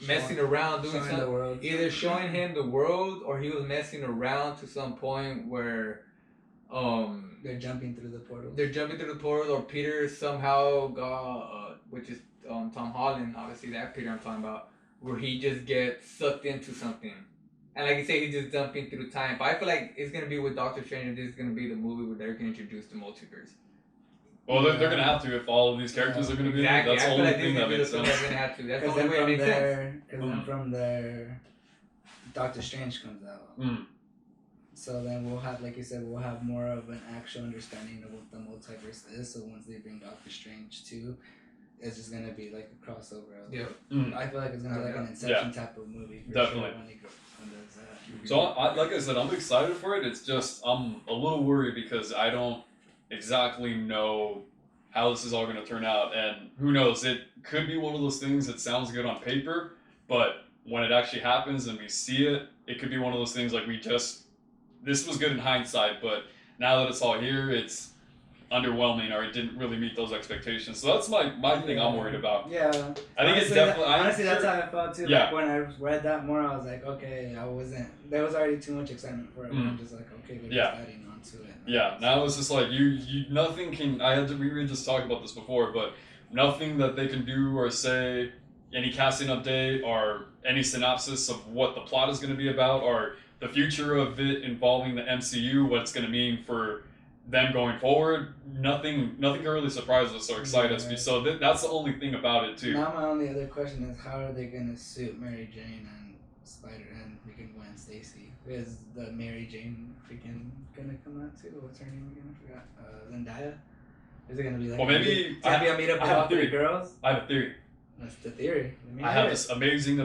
Speaker 3: messing around doing something. Either showing him the world or he was messing around to some point where
Speaker 2: they're jumping through the portal.
Speaker 3: Or Peter somehow got which is Tom Holland, obviously that Peter I'm talking about, where he just gets sucked into something. And like you say, he's just jumping through time. But I feel like it's gonna be with Doctor Strange, and this is gonna be the movie where they're gonna introduce the multiverse.
Speaker 1: Well, they're gonna have to if all of these characters are gonna be.
Speaker 3: Exactly.
Speaker 1: That's the only thing that makes sense.
Speaker 3: They're gonna have to. That's the only way it makes sense.
Speaker 2: Because then from there, Doctor Strange comes out. So then we'll have, like you said, we'll have more of an actual understanding of what the multiverse is. So once they bring Doctor Strange too, it's just gonna be like a crossover.
Speaker 3: Yeah.
Speaker 2: I feel like it's gonna be like an Inception type of movie.
Speaker 1: Definitely.
Speaker 2: Sure when he does that.
Speaker 1: So like I said, I'm excited for it. It's just I'm a little worried because I don't exactly know how this is all going to turn out, and who knows, it could be one of those things that sounds good on paper, but when it actually happens and we see it, it could be one of those things like this was good in hindsight, but now that it's all here, it's underwhelming, or it didn't really meet those expectations. So that's my thing I'm worried about.
Speaker 2: Yeah.
Speaker 1: I think it's definitely...
Speaker 2: Honestly, that's how I felt too. Like when I read that more, I was like, okay, there was already too much excitement for it. I'm just like, okay, they're just adding on to it.
Speaker 1: Yeah, now it's just like, nothing can... we were just talking about this before, but nothing that they can do or say, any casting update or any synopsis of what the plot is going to be about, or the future of it involving the MCU, what it's going to mean for them going forward, nothing can really surprise us or excite us. So that's the only thing about it too.
Speaker 2: Now my only other question is, how are they going to suit Mary Jane and Spider and freaking Gwen Stacy? Is the Mary Jane freaking going to come out too? What's her name again? I forgot. Zendaya? Is it going to be like...
Speaker 1: Well, maybe...
Speaker 2: a meetup with all three girls?
Speaker 1: I have a theory.
Speaker 2: That's the theory.
Speaker 1: I have this amazing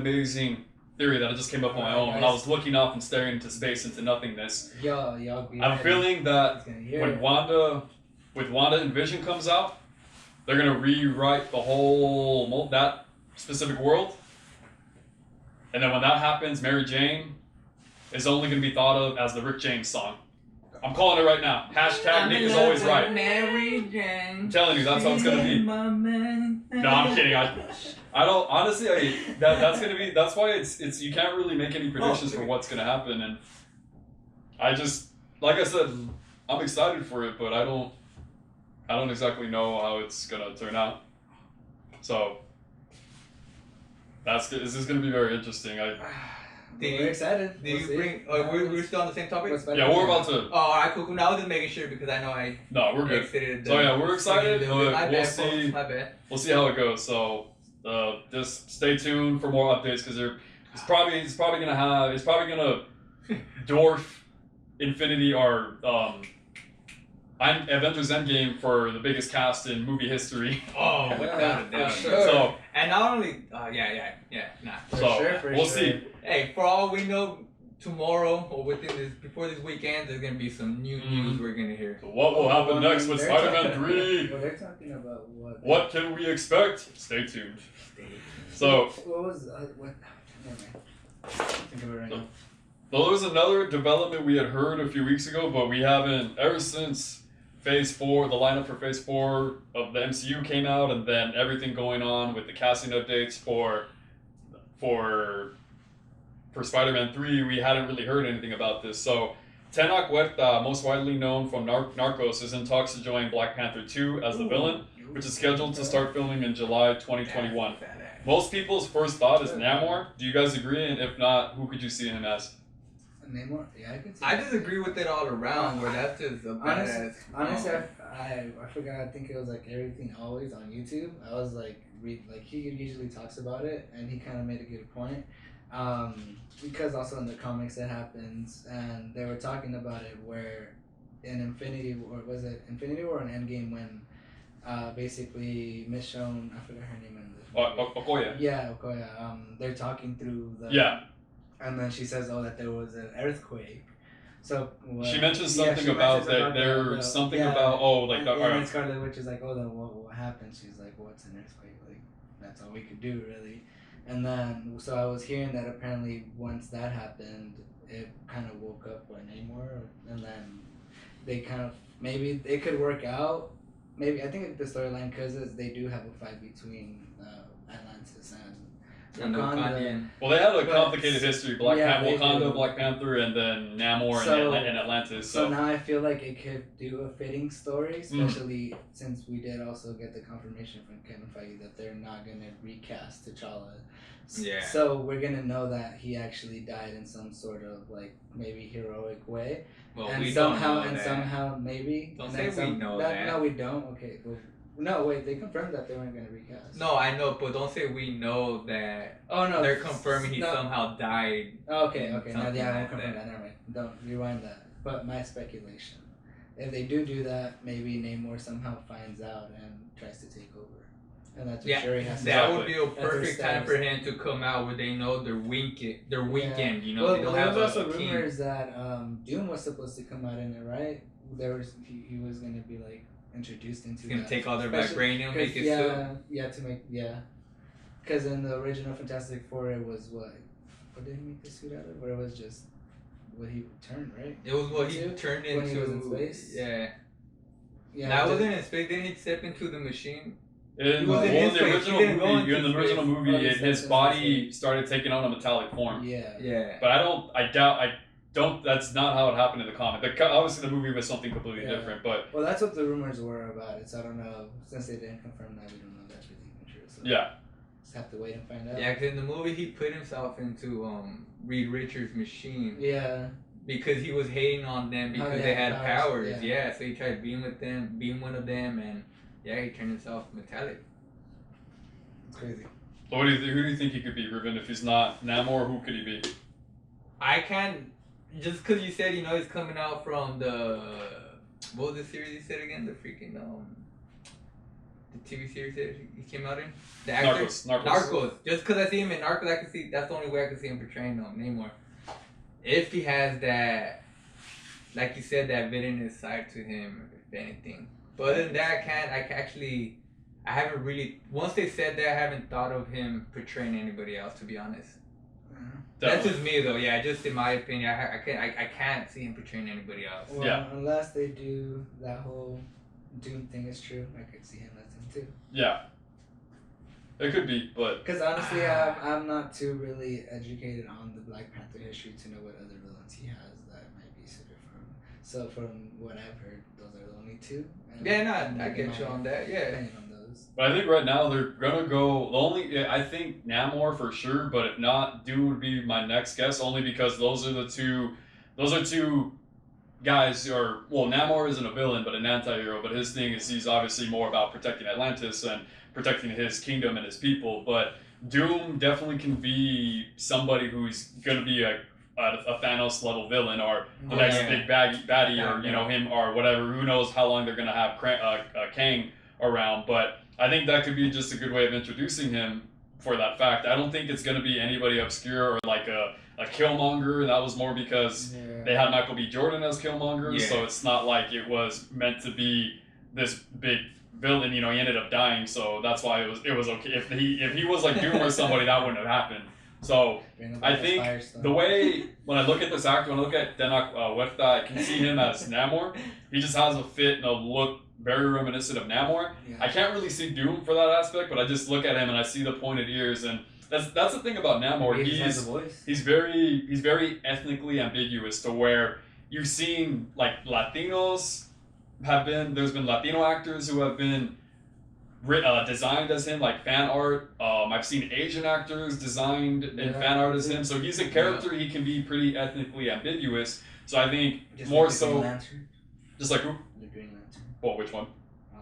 Speaker 1: theory that I just came up on my own when I was looking up and staring into space, into nothingness.
Speaker 2: Y'all
Speaker 1: I'm feeling that when Wanda and Vision comes out, they're gonna rewrite the whole that specific world, and then when that happens, Mary Jane is only gonna be thought of as the Rick James song. I'm calling it right now. Hashtag Nick is always right.
Speaker 3: Mary Jane.
Speaker 1: I'm telling you, that's how it's gonna be. No, I'm kidding. I don't honestly. That's gonna be. That's why it's. You can't really make any predictions for what's gonna happen, and I just, like I said, I'm excited for it, but I don't exactly know how it's gonna turn out. So this is gonna be very interesting.
Speaker 2: We're excited.
Speaker 3: Did you bring? We're still on the same topic.
Speaker 1: Yeah, we're about to.
Speaker 3: Oh, alright, cool. Now I was just making sure because I know
Speaker 1: No, we're good. So yeah, we're excited. We'll see.
Speaker 3: My bad.
Speaker 1: We'll see how it goes. So just stay tuned for more updates because it's probably gonna dwarf Infinity or Avengers Endgame for the biggest cast in movie history.
Speaker 3: Oh, without a doubt.
Speaker 2: Sure.
Speaker 1: So
Speaker 3: and not only
Speaker 1: we'll see.
Speaker 3: Hey, for all we know, tomorrow or before this weekend, there's gonna be some new news we're gonna hear.
Speaker 1: So what will happen next with Spider-Man 3?
Speaker 2: Well, they're talking about what?
Speaker 1: What can we expect? Stay tuned. So
Speaker 2: what was what? Never mind. Think of it right now.
Speaker 1: There was another development we had heard a few weeks ago, but we haven't ever since Phase 4, the lineup for Phase 4 of the MCU came out, and then everything going on with the casting updates for Spider-Man 3, we hadn't really heard anything about this. So Tenoch Huerta, most widely known from Narcos, is in talks to join Black Panther 2 as the villain, which is scheduled to start filming in July 2021. Most people's first thought is Namor. Do you guys agree? And if not, who could you see him as?
Speaker 2: Namor? Yeah, I can see.
Speaker 3: I disagree with it all around. Where that's just a badass.
Speaker 2: Honestly, I forgot. I think it was like Everything Always on YouTube. I was like, he usually talks about it, and he kind of made a good point. Because also in the comics it happens, and they were talking about it where in Infinity War, was it Infinity War or an Endgame when basically Michonne, I forgot her name in the
Speaker 1: Okoye.
Speaker 2: Yeah, Okoye. They're talking through the and then she says, "Oh, that there was an earthquake." So
Speaker 1: she mentions something about that. There's something about
Speaker 2: and Scarlet Witch is like, "Oh, then what happened?" She's like, "Well, it's an earthquake. Like that's all we could do, really." And then so I was hearing that apparently once that happened, it kind of woke woke up with Namor, and then they kind of maybe it could work out. Maybe I think the storyline because they do have a fight between Atlantis and
Speaker 3: the
Speaker 2: Wakanda.
Speaker 3: Wakandian.
Speaker 1: Well, they had a complicated history.
Speaker 2: Yeah, they
Speaker 1: Wakanda,
Speaker 2: do.
Speaker 1: Black Panther, and then Namor and Atlantis.
Speaker 2: So now I feel like it could do a fitting story, especially since we did also get the confirmation from Kevin Feige that they're not gonna recast T'Challa.
Speaker 3: Yeah.
Speaker 2: So we're gonna know that he actually died in some sort of like maybe heroic way.
Speaker 3: Well,
Speaker 2: And
Speaker 3: we
Speaker 2: somehow
Speaker 3: don't know
Speaker 2: and
Speaker 3: that.
Speaker 2: somehow maybe.
Speaker 3: Don't
Speaker 2: and
Speaker 3: say
Speaker 2: then
Speaker 3: we know that.
Speaker 2: No, we don't. Okay. Well, no, wait. They confirmed that they weren't gonna recast.
Speaker 3: No, I know, but don't say we know that.
Speaker 2: Oh no.
Speaker 3: They're confirming he
Speaker 2: no.
Speaker 3: somehow died.
Speaker 2: Okay. No,
Speaker 3: Something
Speaker 2: yeah, I won't
Speaker 3: like
Speaker 2: confirm that. Never mind. Don't rewind that. But my speculation, if they do that, maybe Namor somehow finds out and tries to take over, and that's what
Speaker 3: Yeah,
Speaker 2: Shuri has to.
Speaker 3: that
Speaker 2: do.
Speaker 3: would be a
Speaker 2: That's
Speaker 3: perfect
Speaker 2: their
Speaker 3: time for
Speaker 2: status.
Speaker 3: him to come out where they know their weekend. You know,
Speaker 2: well,
Speaker 3: they don't
Speaker 2: there
Speaker 3: have
Speaker 2: was
Speaker 3: a
Speaker 2: also
Speaker 3: king.
Speaker 2: rumors that Doom was supposed to come out in it, right? There was he was gonna be like introduced into.
Speaker 3: He's gonna
Speaker 2: that.
Speaker 3: take all their
Speaker 2: Especially-
Speaker 3: vibranium, make it
Speaker 2: Because in the original Fantastic Four, it was what did he make the suit out of? Or it was just what he turned, right?
Speaker 3: It was what he
Speaker 2: Too?
Speaker 3: turned
Speaker 2: When
Speaker 3: into.
Speaker 2: he was in space?
Speaker 3: Yeah.
Speaker 2: Yeah,
Speaker 3: That
Speaker 2: just-
Speaker 3: wasn't in space. Didn't he step into the machine?
Speaker 1: In,
Speaker 3: He wasn't
Speaker 1: well,
Speaker 3: in
Speaker 1: in the
Speaker 3: space.
Speaker 1: original
Speaker 3: He didn't go
Speaker 1: movie,
Speaker 3: into
Speaker 1: in the original
Speaker 3: space.
Speaker 1: movie,
Speaker 2: Oh, yes,
Speaker 1: his
Speaker 2: yes,
Speaker 1: body
Speaker 2: yes.
Speaker 1: started taking on a metallic form.
Speaker 2: Yeah.
Speaker 3: Yeah.
Speaker 1: But I don't. That's not how it happened in the comic. Obviously, the movie was something completely
Speaker 2: Yeah.
Speaker 1: different. But
Speaker 2: Well, that's what the rumors were about it. So I don't know. Since they didn't confirm that, we don't know if that's really even true. So
Speaker 1: yeah,
Speaker 2: just have to wait and find out.
Speaker 3: Yeah, because in the movie he put himself into Reed Richards' machine
Speaker 2: Yeah.
Speaker 3: because he was hating on them because
Speaker 2: they
Speaker 3: they
Speaker 2: had
Speaker 3: had
Speaker 2: powers,
Speaker 3: powers.
Speaker 2: yeah.
Speaker 3: Yeah, so he tried being with them, being one of them, and yeah, he turned himself metallic.
Speaker 2: It's crazy.
Speaker 1: so who do you think he could be, Ruben? If he's not Namor, who could he be?
Speaker 3: I can't just because you said he's coming out from the what was the series you said again? The freaking the TV series that he came out in. The actor? Narcos. Just because I see him in Narcos, I can see that's the only way I can see him portraying Namor. If he has that, like you said, that villainous side to him, if anything. But other than that, I haven't really. Once they said that, I haven't thought of him portraying anybody else. To be honest, that's just me though. Yeah, just in my opinion, I can't see him portraying anybody else.
Speaker 2: Well,
Speaker 1: Yeah.
Speaker 2: unless they do that whole Doom thing is true, I could see him as him too.
Speaker 1: Yeah, it could be, but
Speaker 2: Because honestly, I'm not too really educated on the Black Panther history to know what other villains he has that might be suited for him. So from what I've heard, those are the only two. And
Speaker 3: Yeah, no, I
Speaker 2: maybe
Speaker 3: get you
Speaker 2: my
Speaker 3: on that. Yeah.
Speaker 2: opinion on those.
Speaker 1: I think right now they're gonna go. I think Namor for sure, but if not, Doom would be my next guess. Only because those are two guys who are. Well, Namor isn't a villain, but an anti-hero. But his thing is he's obviously more about protecting Atlantis and protecting his kingdom and his people. But Doom definitely can be somebody who's gonna be a Thanos level villain or the next big baddie or him or whatever. Who knows how long they're gonna have Kang around, but I think that could be just a good way of introducing him for that fact. I don't think it's going to be anybody obscure or like a Killmonger. That was more because they had Michael B. Jordan as Killmonger, so it's not like it was meant to be this big villain. He ended up dying, so that's why it was okay. If he was like Doom or somebody, that wouldn't have happened. So I think the way when I look at this actor, when I look at Denak Wefta, I can see him as Namor. He just has a fit and a look very reminiscent of Namor.
Speaker 2: Yeah.
Speaker 1: I can't really see Doom for that aspect, but I just look at him and I see the pointed ears, and that's the thing about Namor. He's very ethnically ambiguous to where you've seen like Latinos there's been Latino actors who have been designed as him, like fan art. I've seen Asian actors designed in fan art as him. So he's a character. He can be pretty ethnically ambiguous. So I think
Speaker 2: just
Speaker 1: more
Speaker 2: like the
Speaker 1: so,
Speaker 2: Green Lantern.
Speaker 1: just like who?
Speaker 2: The Green Lantern.
Speaker 1: Well, which one?
Speaker 2: All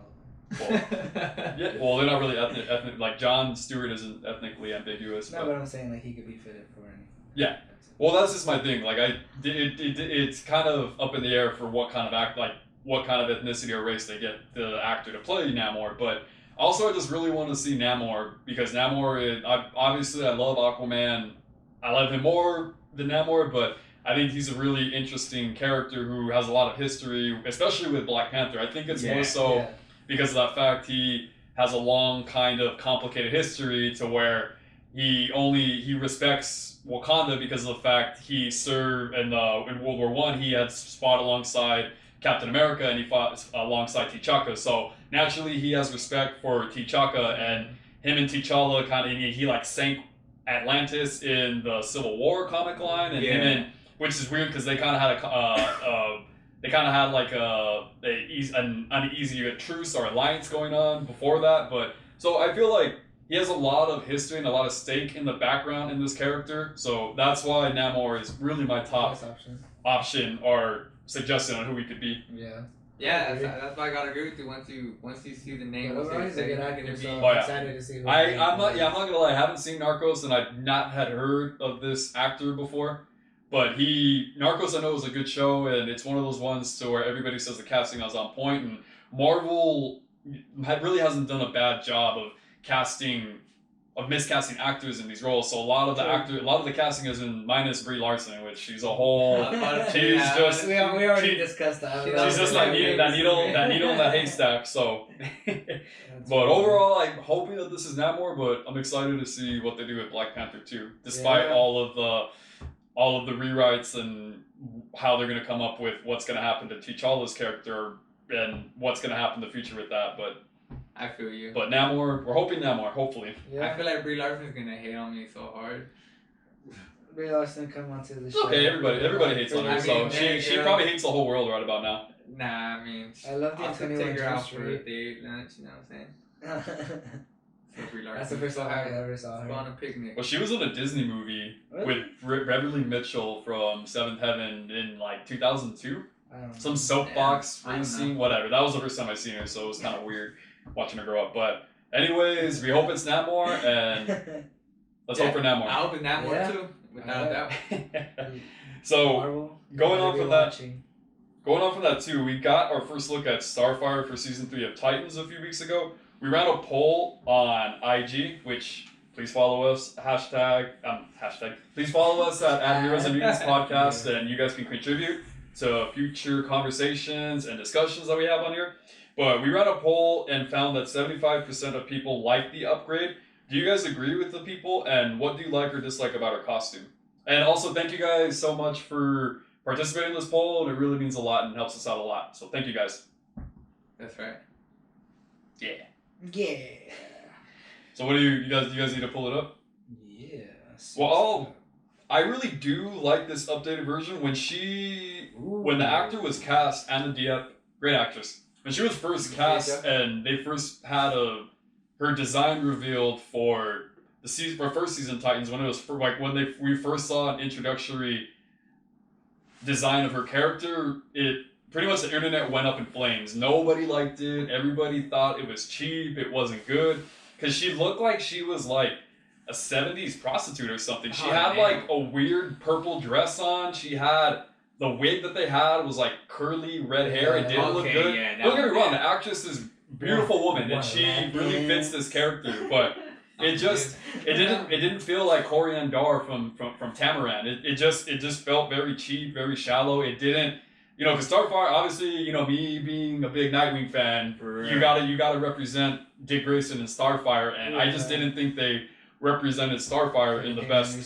Speaker 2: of them.
Speaker 1: Well, yeah. Well, they're not really ethnic. Like John Stewart isn't ethnically ambiguous.
Speaker 2: No, but I'm saying like he could be fitted for anything.
Speaker 1: Yeah. Well, that's just my thing. Like it's kind of up in the air for what kind of what kind of ethnicity or race they get the actor to play Namor, but. Also, I just really want to see Namor because Namor, obviously I love Aquaman. I love him more than Namor, but I think he's a really interesting character who has a lot of history, especially with Black Panther. I think it's more so because of that fact he has a long kind of complicated history to where he respects Wakanda because of the fact he served in World War One. He had fought alongside Captain America and he fought alongside T'Chaka. So naturally, he has respect for T'Chaka, and him and T'Challa kind of he like sank Atlantis in the Civil War comic line, and him and which is weird because they kind of had like an uneasy truce or alliance going on before that. But so I feel like he has a lot of history and a lot of stake in the background in this character. So that's why Namor is really my top option or suggestion on who he could be.
Speaker 2: Yeah.
Speaker 3: Yeah, that's why I gotta agree with you. Once you see the name,
Speaker 2: he's a good actor, so
Speaker 1: I'm
Speaker 2: excited to see.
Speaker 1: I'm not gonna lie. I haven't seen Narcos, and I've not had heard of this actor before. But Narcos, I know is a good show, and it's one of those ones to where everybody says the casting was on point, and Marvel really hasn't done a bad job of miscasting actors in these roles. So a lot of the casting is in minus Brie Larson, which she's a whole. She's just.
Speaker 2: We already discussed that.
Speaker 1: She's just like that needle in that haystack. So, but overall, I'm hoping that this is Namor. But I'm excited to see what they do with Black Panther 2, despite all of the rewrites and how they're gonna come up with what's gonna happen to T'Challa's character and what's gonna happen in the future with that. But
Speaker 3: I feel you.
Speaker 1: But Namor, we're hoping Namor, hopefully.
Speaker 3: Yeah. I feel like Brie Larson's gonna hate on me so hard.
Speaker 2: Brie Larson come onto the show.
Speaker 1: Okay, everybody hates on her, so she probably hates the whole world right about now.
Speaker 3: Nah, I mean,
Speaker 2: I love the
Speaker 3: I'll take her out for a date, lunch, you know what I'm saying?
Speaker 2: That's the first time I ever saw her.
Speaker 3: On a picnic.
Speaker 1: Well, she was in a Disney movie with Beverly Mitchell from Seventh Heaven in like 2002. Some soapbox racing, whatever. That was the first time I seen her, so it was kind of weird watching her grow up. But anyways, we hope it's Namor, and let's hope for Namor.
Speaker 3: I hope it's Namor too, without a doubt.
Speaker 1: So going on from that too, we got our first look at Starfire for season 3 of Titans a few weeks ago. We ran a poll on IG, which please follow us, hashtag. Please follow us at Heroes and Mutants Podcast, and you guys can contribute to future conversations and discussions that we have on here. But we ran a poll and found that 75% of people like the upgrade. Do you guys agree with the people? And what do you like or dislike about our costume? And also, thank you guys so much for participating in this poll. And it really means a lot and helps us out a lot. So thank you guys.
Speaker 3: That's right.
Speaker 1: Yeah.
Speaker 2: Yeah.
Speaker 1: So what do you guys need to pull it up?
Speaker 2: Yeah.
Speaker 1: Well, I really do like this updated version. When the actor was cast, Anna Diep, great actress. When she was first cast and they first had her design revealed for first season Titans, when it was we first saw an introductory design of her character, it pretty much the internet went up in flames. Nobody liked it. Everybody thought it was cheap. It wasn't good. Because she looked like she was like a 70s prostitute or something. She had like a weird purple dress on. She had the wig that they had was like curly red hair. It didn't look good. Yeah, don't get me wrong. The actress is a beautiful woman and she really fits this character. But it didn't feel like Corian Dar from Tamaran. It just felt very cheap, very shallow. It didn't. Because Starfire, obviously, me being a big Nightwing fan, you gotta represent Dick Grayson and Starfire, and I just didn't think they represented Starfire in the best.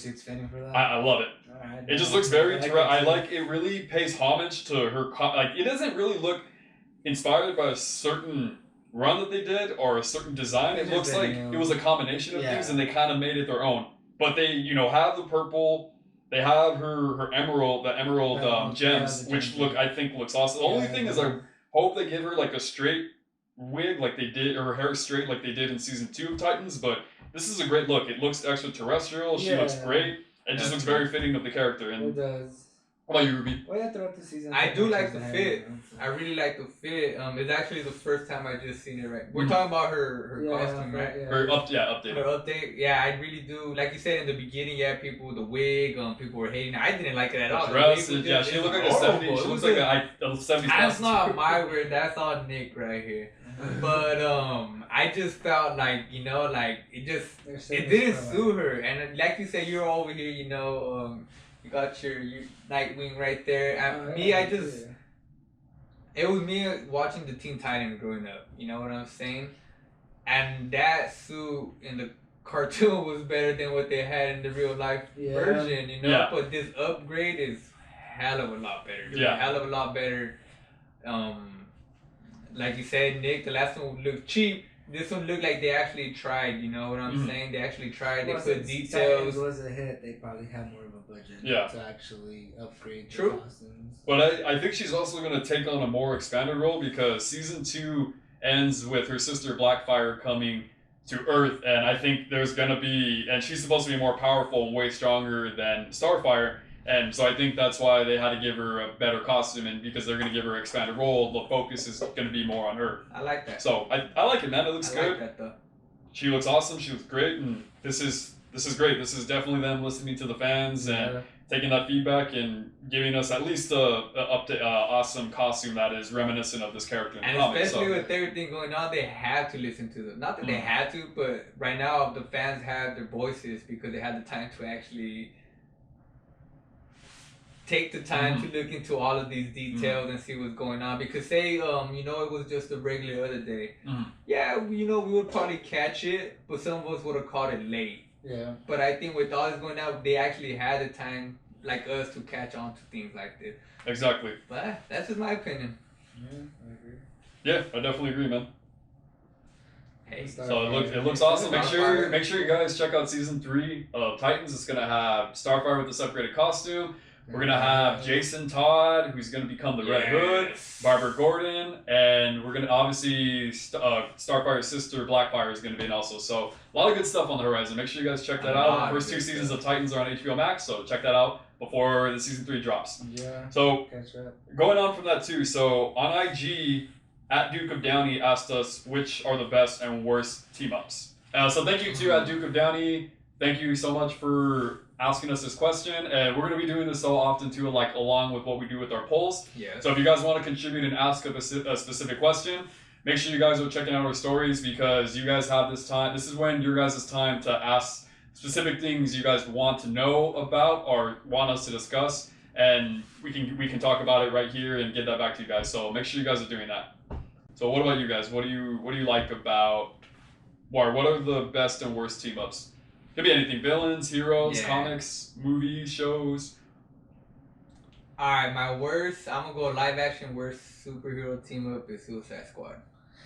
Speaker 1: I love it. Right, it just looks very. It really pays homage to her. It doesn't really look inspired by a certain run that they did or a certain design. It looks like it was a combination of things, and they kind of made it their own. But they, have the purple. They have her emerald gems, which I think looks awesome. The only thing is I hope they give her like a straight wig like they did, or her hair straight like they did in season 2 of Titans, but this is a great look. It looks extraterrestrial. She looks great. It just looks very fitting of the character. And
Speaker 2: it does.
Speaker 1: What about you, Ruby?
Speaker 2: Throughout the season,
Speaker 3: I do like the fit. I really like the fit. It's actually the first time I just seen it. Right, we're talking about her costume, right?
Speaker 1: Her update.
Speaker 3: Her update. Yeah, I really do. Like you said in the beginning, people with the wig, people were hating. I didn't like it at all.
Speaker 1: Dress, she looked like a 70s. She looks like a 70s.
Speaker 3: That's not my word. That's all Nick right here. But I just felt like it didn't suit her. And like you said, you're over here, you got your Nightwing right there. And it was me watching the Teen Titans growing up. You know what I'm saying? And that suit in the cartoon was better than what they had in the real life version, you know.
Speaker 1: Yeah.
Speaker 3: But this upgrade is hell of a lot better.
Speaker 1: Yeah.
Speaker 3: Hell of a lot better. Like you said, Nick, the last one looked cheap. This one looked like they actually tried. You know what I'm saying? They actually tried. They put details.
Speaker 2: If it was a hit, they probably had more of a budget to actually upgrade the costumes.
Speaker 1: But I think she's also going to take on a more expanded role because season 2 ends with her sister Blackfire coming to Earth, and I think there's going to be, and she's supposed to be more powerful and way stronger than Starfire, and so I think that's why they had to give her a better costume, and because they're going to give her an expanded role, the focus is going to be more on her.
Speaker 3: I like that.
Speaker 1: So I like it, man. It looks good.
Speaker 3: I like that though.
Speaker 1: She looks awesome. She looks great, and this is great. This is definitely them listening to the fans and taking that feedback and giving us at least a awesome costume that is reminiscent of this character in the comics.
Speaker 3: Especially with everything going on, they have to listen to them. Not that they had to, but right now the fans have their voices because they had the time to actually take the time to look into all of these details and see what's going on. Because say, it was just a regular other day. Yeah, we would probably catch it, but some of us would have caught it late.
Speaker 2: Yeah.
Speaker 3: But I think with all this going on, they actually had the time, like us, to catch on to things like this.
Speaker 1: Exactly.
Speaker 3: But that's just my opinion.
Speaker 2: Yeah, I agree.
Speaker 1: Yeah, I definitely agree, man.
Speaker 3: Hey,
Speaker 1: so it looks awesome. Make sure you guys check out season 3 of Titans. It's gonna have Starfire with this upgraded costume. We're gonna have Jason Todd, who's gonna become the Red Hood, Barbara Gordon, and we're gonna obviously Starfire's sister Blackfire is gonna be in also. So a lot of good stuff on the horizon. Make sure you guys check that out. The first 2 seasons of Titans are on HBO Max, so check that out before the season 3 drops.
Speaker 2: Yeah.
Speaker 1: So going on from that too. So on IG, at Duke of Downey asked us which are the best and worst team ups. So thank you to at Duke of Downey. Thank you so much for asking us this question, and we're going to be doing this so often too, like along with what we do with our polls.
Speaker 3: Yeah. So
Speaker 1: if you guys want to contribute and ask a specific question, make sure you guys are checking out our stories because you guys have this time. This is when your guys' time to ask specific things you guys want to know about or want us to discuss, and we can talk about it right here and get that back to you guys. So make sure you guys are doing that. So what about you guys? What do you like about, or what are the best and worst team ups? Could be anything. Villains, heroes, comics, movies, shows.
Speaker 3: Alright, my worst, I'm going to go live action worst superhero team up is Suicide Squad.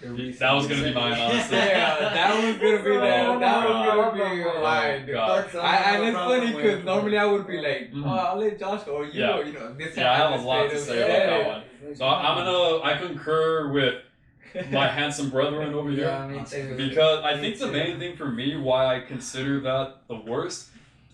Speaker 1: That was going to be mine, honestly.
Speaker 3: Yeah, that was going to be that. That was going to be mine. And it's funny because normally I would be like, I'll let Josh go, or you know, this
Speaker 1: I have a lot to say about that one. So I concur with my handsome brethren over here.
Speaker 2: Yeah, me too.
Speaker 1: Because I think the main thing for me why I consider that the worst,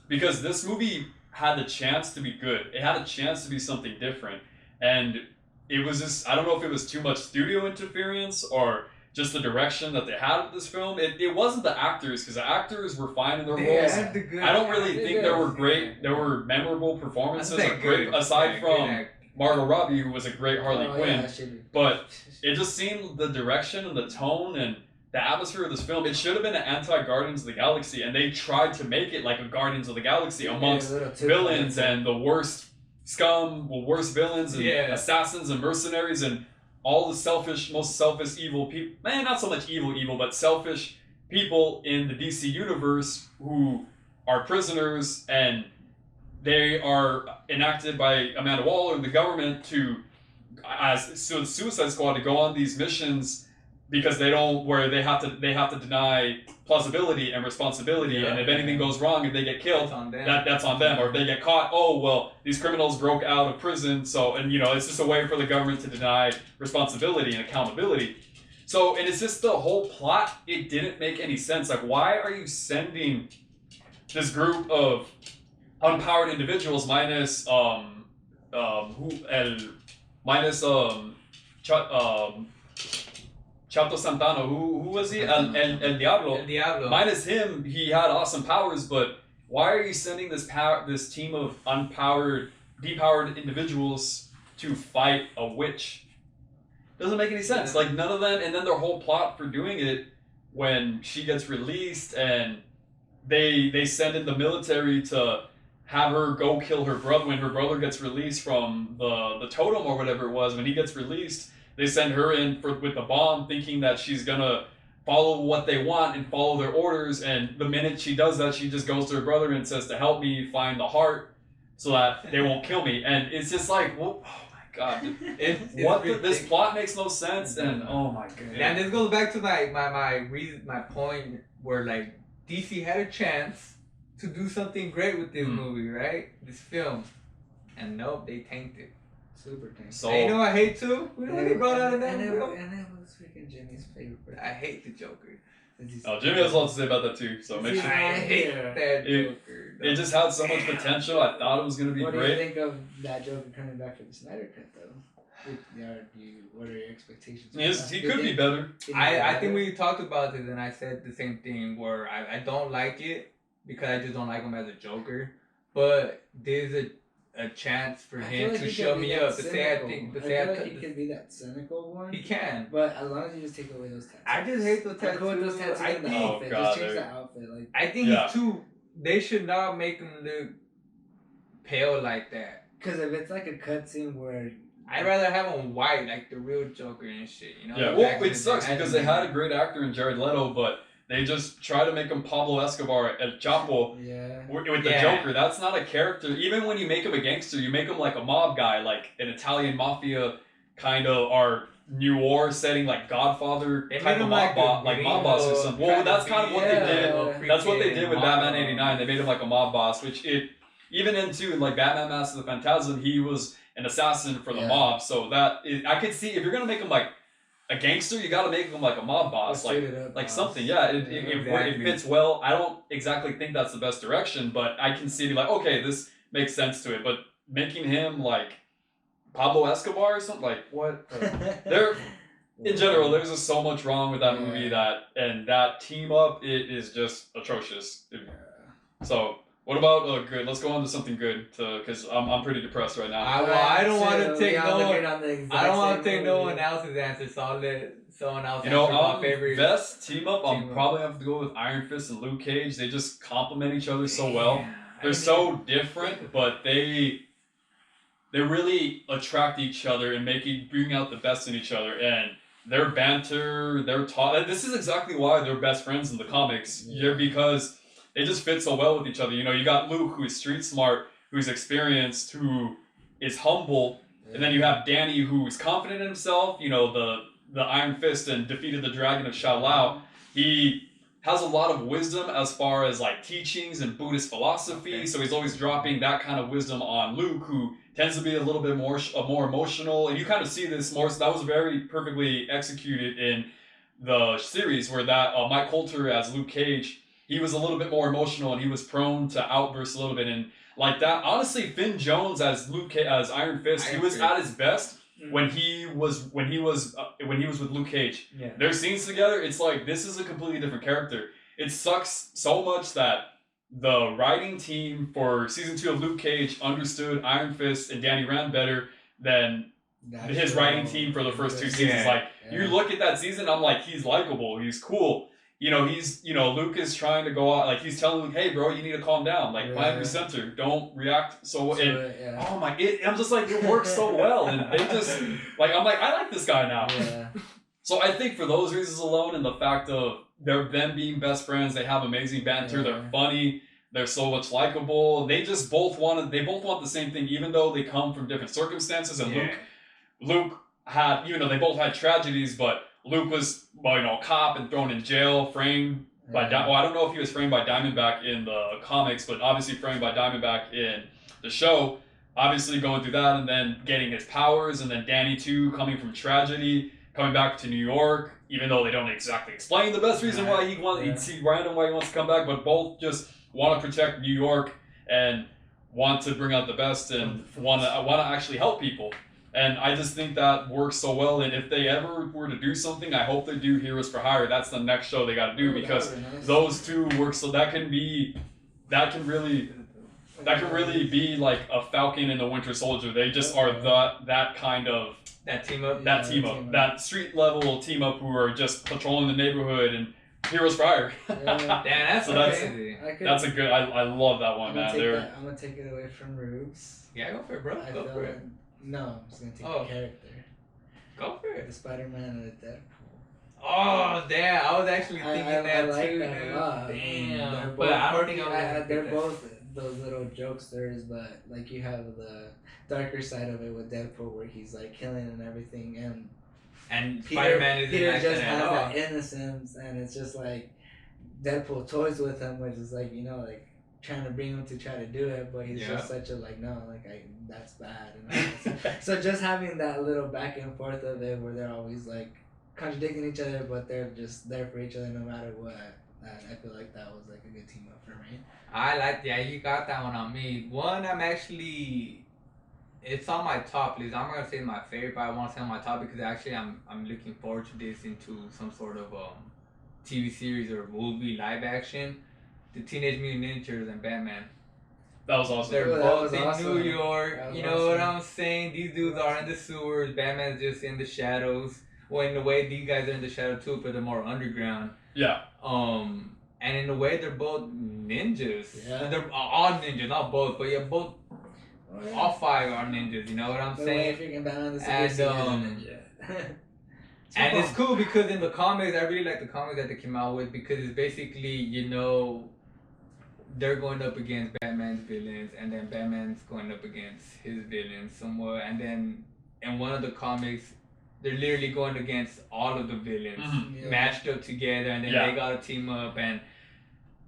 Speaker 1: because this movie had the chance to be good. It had a chance to be something different. And it was just, I don't know if it was too much studio interference or just the direction that they had with this film. It wasn't the actors, because the actors were fine in their roles. I don't really think there were great, there were memorable performances or great, aside from Margot Robbie, who was a great Harley Quinn. But it just seemed the direction and the tone and the atmosphere of this film, it should have been an anti-Guardians of the Galaxy, and they tried to make it like a Guardians of the Galaxy amongst villains and the worst scum, worst villains and assassins and mercenaries and all the most selfish, evil people. Man, not so much evil, but selfish people in the DC universe who are prisoners, and they are enacted by Amanda Waller and the government as Suicide Squad to go on these missions because they have to deny plausibility and responsibility, and if anything goes wrong and they get killed, that's on them. Or if they get caught, these criminals broke out of prison, so it's just a way for the government to deny responsibility and accountability. So, and it's just the whole plot, it didn't make any sense. Like, why are you sending this group of unpowered individuals minus Chato Santana, who was he? El Diablo.
Speaker 3: El Diablo.
Speaker 1: Minus him, he had awesome powers, but why are you sending this team of depowered individuals to fight a witch? Doesn't make any sense. Like, none of them, and then their whole plot for doing it, when she gets released and they send in the military to have her go kill her brother when her brother gets released from the totem or whatever it was. When he gets released, they send her in with the bomb, thinking that she's gonna follow what they want and follow their orders. And the minute she does that, she just goes to her brother and says to help me find the heart so that they won't kill me. And it's just like, well, oh my god, this plot makes no sense. And oh my god.
Speaker 3: And this goes back to my point where like DC had a chance to do something great with this movie, right? This film, and nope, they tanked it.
Speaker 2: Super tanked.
Speaker 3: So you know what I hate too? We already brought out of that.
Speaker 2: And it was freaking Jimmy's favorite.
Speaker 3: I hate the Joker.
Speaker 1: Oh, Jimmy has a lot to say about that too. So make sure.
Speaker 3: I hate that Joker.
Speaker 1: It just had so much potential. I thought it was gonna be great.
Speaker 2: What do you think of that Joker coming back for the Snyder Cut though? What are your expectations?
Speaker 1: He could be better.
Speaker 3: I think we talked about this and I said the same thing where I don't like it because I just don't like him as a Joker. But there's a chance for him to show me up. To say I think. To say
Speaker 2: I feel like he can be that cynical one.
Speaker 3: He can.
Speaker 2: But as long as you just take away those tattoos.
Speaker 3: I just hate those tattoos.
Speaker 2: I think.
Speaker 1: Oh
Speaker 2: outfit.
Speaker 1: god.
Speaker 2: Just change the outfit. Like.
Speaker 3: I think he's too. They should not make him look pale like that.
Speaker 2: Because if it's like a cutscene where.
Speaker 3: I'd rather have him white, like the real Joker and shit, you know?
Speaker 1: Yeah, well, it sucks because they had a great actor in Jared Leto, but they just try to make him Pablo Escobar El Chapo with the Joker. That's not a character. Even when you make him a gangster, you make him like a mob guy, like an Italian mafia kind of, or New War setting, like Godfather type of mob boss or something. Well, that's kind of what they did. That's what they did with Batman '89. They made him like a mob boss, which even into like Batman Mask of the Phantasm, he was an assassin for the mob. So I could see if you're gonna make him like a gangster, you gotta make him like a mob boss, like something. Yeah, it fits well. I don't exactly think that's the best direction, but I can see like, okay, this makes sense to it. But making him like Pablo Escobar or something, like what? In general, there's just so much wrong with that movie that team up, it is just atrocious. So. What about good? Let's go on to something good, because I'm pretty depressed right now.
Speaker 3: I don't want to take no one else's answer, so I'll let someone else answer my favorite.
Speaker 1: Best team up, I'm probably have to go with Iron Fist and Luke Cage. They just complement each other so well. They're so different, but they really attract each other and bring out the best in each other. And their banter, their talk. This is exactly why they're best friends in the comics. Because they just fit so well with each other. You know, you got Luke, who's street smart, who's experienced, who is humble, and then you have Danny, who's confident in himself. You know, the Iron Fist and defeated the Dragon of Shao-Lao. He has a lot of wisdom as far as like teachings and Buddhist philosophy. So he's always dropping that kind of wisdom on Luke, who tends to be a little bit more emotional. And you kind of see this more. So that was very perfectly executed in the series, where that Mike Coulter as Luke Cage. He was a little bit more emotional and he was prone to outbursts a little bit, and like that. Honestly, Finn Jones as as Iron Fist, he was at his best when he was with Luke Cage. Yeah. Their scenes together, it's like this is a completely different character. It sucks so much that the writing team for season 2 of Luke Cage understood Iron Fist and Danny Rand better than his writing team for the first 2 seasons. You look at that season, I'm like, he's likable, he's cool. You know, Luke is trying to go out, like, he's telling Luke, hey, bro, you need to calm down. Like, find your center. Don't react so... Oh, my... I'm just like, it works so well. And they just... Like, I'm like, I like this guy now. Yeah. So I think for those reasons alone, and the fact of them being best friends, they have amazing banter, they're funny, they're so much likable. They just both want the same thing, even though they come from different circumstances. And Luke had... Even though they both had tragedies, but... Luke was, cop and thrown in jail, framed by... I don't know if he was framed by Diamondback in the comics, but obviously framed by Diamondback in the show. Obviously going through that and then getting his powers, and then Danny, too, coming from tragedy, coming back to New York, even though they don't exactly explain the best reason why he wants... see random why he wants to come back, but both just want to protect New York and want to bring out the best and want to actually help people. And I just think that works so well. And if they ever were to do something, I hope they do Heroes for Hire. That's the next show they got to do, because those two work. So that can really be like a Falcon and the Winter Soldier. They just are that kind of
Speaker 3: team up,
Speaker 1: that street level team up who are just patrolling the neighborhood and Heroes for Hire.
Speaker 3: That's crazy.
Speaker 1: That's a good. I love that one, man.
Speaker 2: I'm gonna take it away from Rubes.
Speaker 3: Yeah, go for it, bro. Go for it.
Speaker 2: No, I'm just gonna take the character.
Speaker 3: Go for it.
Speaker 2: The Spider-Man and the Deadpool.
Speaker 3: Oh damn! I was actually thinking that
Speaker 2: like
Speaker 3: too,
Speaker 2: that
Speaker 3: dude.
Speaker 2: a lot.
Speaker 3: Damn.
Speaker 2: Both
Speaker 3: But I don't think
Speaker 2: they're both those little jokesters, but like you have the darker side of it with Deadpool, where he's like killing and everything,
Speaker 3: And
Speaker 2: Peter,
Speaker 3: Spider-Man isn't
Speaker 2: Peter
Speaker 3: like
Speaker 2: just
Speaker 3: that
Speaker 2: has
Speaker 3: at all.
Speaker 2: that innocence, and it's just like Deadpool toys with him, which is like, you know, like trying to bring him to try to do it, but he's just such a like, no, like that's bad. And so just having that little back and forth of it, where they're always like contradicting each other, but they're just there for each other no matter what. And I feel like that was like a good team up for me.
Speaker 3: I like, yeah, you got that one on me. One, it's on my top list. I'm not gonna say my favorite, but I want to say on my top because actually I'm looking forward to this into some sort of TV series or movie live action. The Teenage Mutant Ninja Turtles and Batman.
Speaker 1: That was awesome.
Speaker 3: They're
Speaker 2: Ooh, that
Speaker 3: both
Speaker 2: was
Speaker 3: in
Speaker 2: awesome.
Speaker 3: New York.
Speaker 2: That was
Speaker 3: You know what
Speaker 2: awesome.
Speaker 3: I'm saying? These dudes are in the sewers. Batman's just in the shadows. Well, in a way, these guys are in the shadow too, but they're more underground.
Speaker 1: Yeah.
Speaker 3: And in a way, they're both ninjas.
Speaker 2: Yeah.
Speaker 3: They're all ninjas, not both, but yeah, both.
Speaker 2: Oh, yeah.
Speaker 3: All five are ninjas. You know what I'm
Speaker 2: The
Speaker 3: saying?
Speaker 2: way freaking Batman the
Speaker 3: And,
Speaker 2: Super Ninja.
Speaker 3: And it's cool because in the comics, I really like the comics that they came out with because it's basically, you know, they're going up against Batman's villains and then Batman's going up against his villains somewhat. And then in one of the comics, they're literally going against all of the villains matched up together and then they gotta team up. And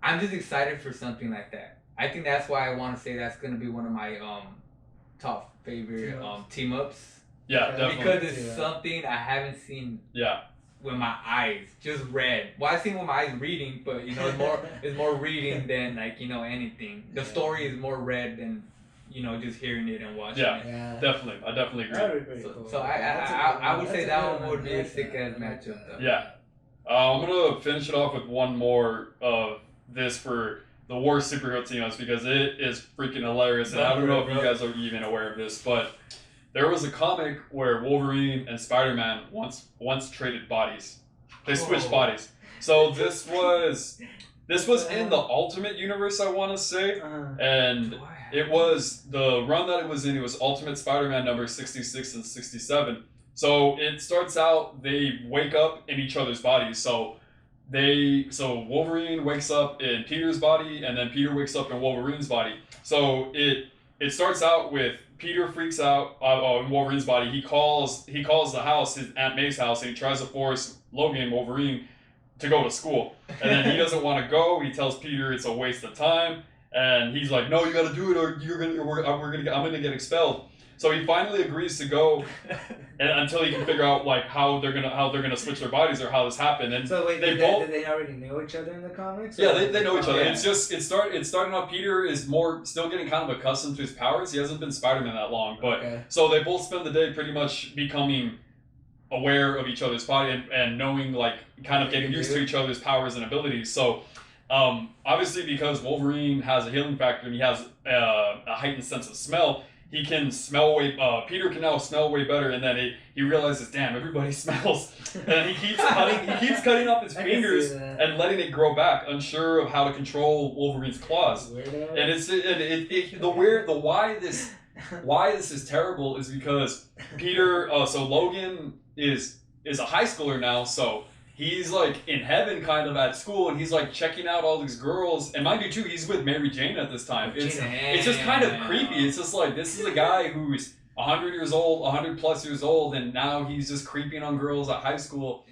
Speaker 3: I'm just excited for something like that. I think that's why I want to say that's going to be one of my top favorite team ups.
Speaker 1: Yeah, definitely.
Speaker 3: Because it's something I haven't seen with my eyes, just read. Well, I've seen with my eyes reading, but you know, it's more reading than like, you know, anything. The story is more read than, you know, just hearing it and watching it.
Speaker 2: Yeah,
Speaker 1: definitely. I definitely agree.
Speaker 2: That would be pretty cool.
Speaker 3: So I would say that one would be a sick ass matchup though.
Speaker 1: Yeah. I'm gonna finish it off with one more of this for the worst superhero team ups because it is freaking hilarious, and I don't know if you guys are even aware of this, but there was a comic where Wolverine and Spider-Man once traded bodies. They switched bodies. So this was in the Ultimate Universe, I want to say, and it was the run that it was in. It was Ultimate Spider-Man number 66 and 67. So it starts out they wake up in each other's bodies. So Wolverine wakes up in Peter's body, and then Peter wakes up in Wolverine's body. So it starts out with Peter freaks out in Wolverine's body. He calls the house, his Aunt May's house, and he tries to force Logan, Wolverine, to go to school. And then he doesn't want to go. He tells Peter it's a waste of time, and he's like, "No, you got to do it, or I'm gonna get expelled." So he finally agrees to go, and until he can figure out like how they're gonna switch their bodies or how this happened. And
Speaker 2: so wait,
Speaker 1: did
Speaker 2: they already know each other in the comics?
Speaker 1: Yeah, they know each other.
Speaker 3: Yeah.
Speaker 1: It's starting out. Peter is still getting kind of accustomed to his powers. He hasn't been Spider-Man that long, but so they both spend the day pretty much becoming aware of each other's body and knowing, like, kind of getting used to each other's powers and abilities. So obviously because Wolverine has a healing factor and he has a heightened sense of smell, he can smell way. Peter can now smell way better, and then he realizes, damn, everybody smells, and he keeps cutting up his fingers and letting it grow back, unsure of how to control Wolverine's claws.
Speaker 2: Weirdo.
Speaker 1: And why this is terrible is because Peter. So Logan is a high schooler now, so he's like in heaven kind of at school, and he's like checking out all these girls, and mind you too, he's with Mary Jane at this time. It's just kind of creepy. It's just like, this is a guy who's 100 plus years old, and now he's just creeping on girls at high school.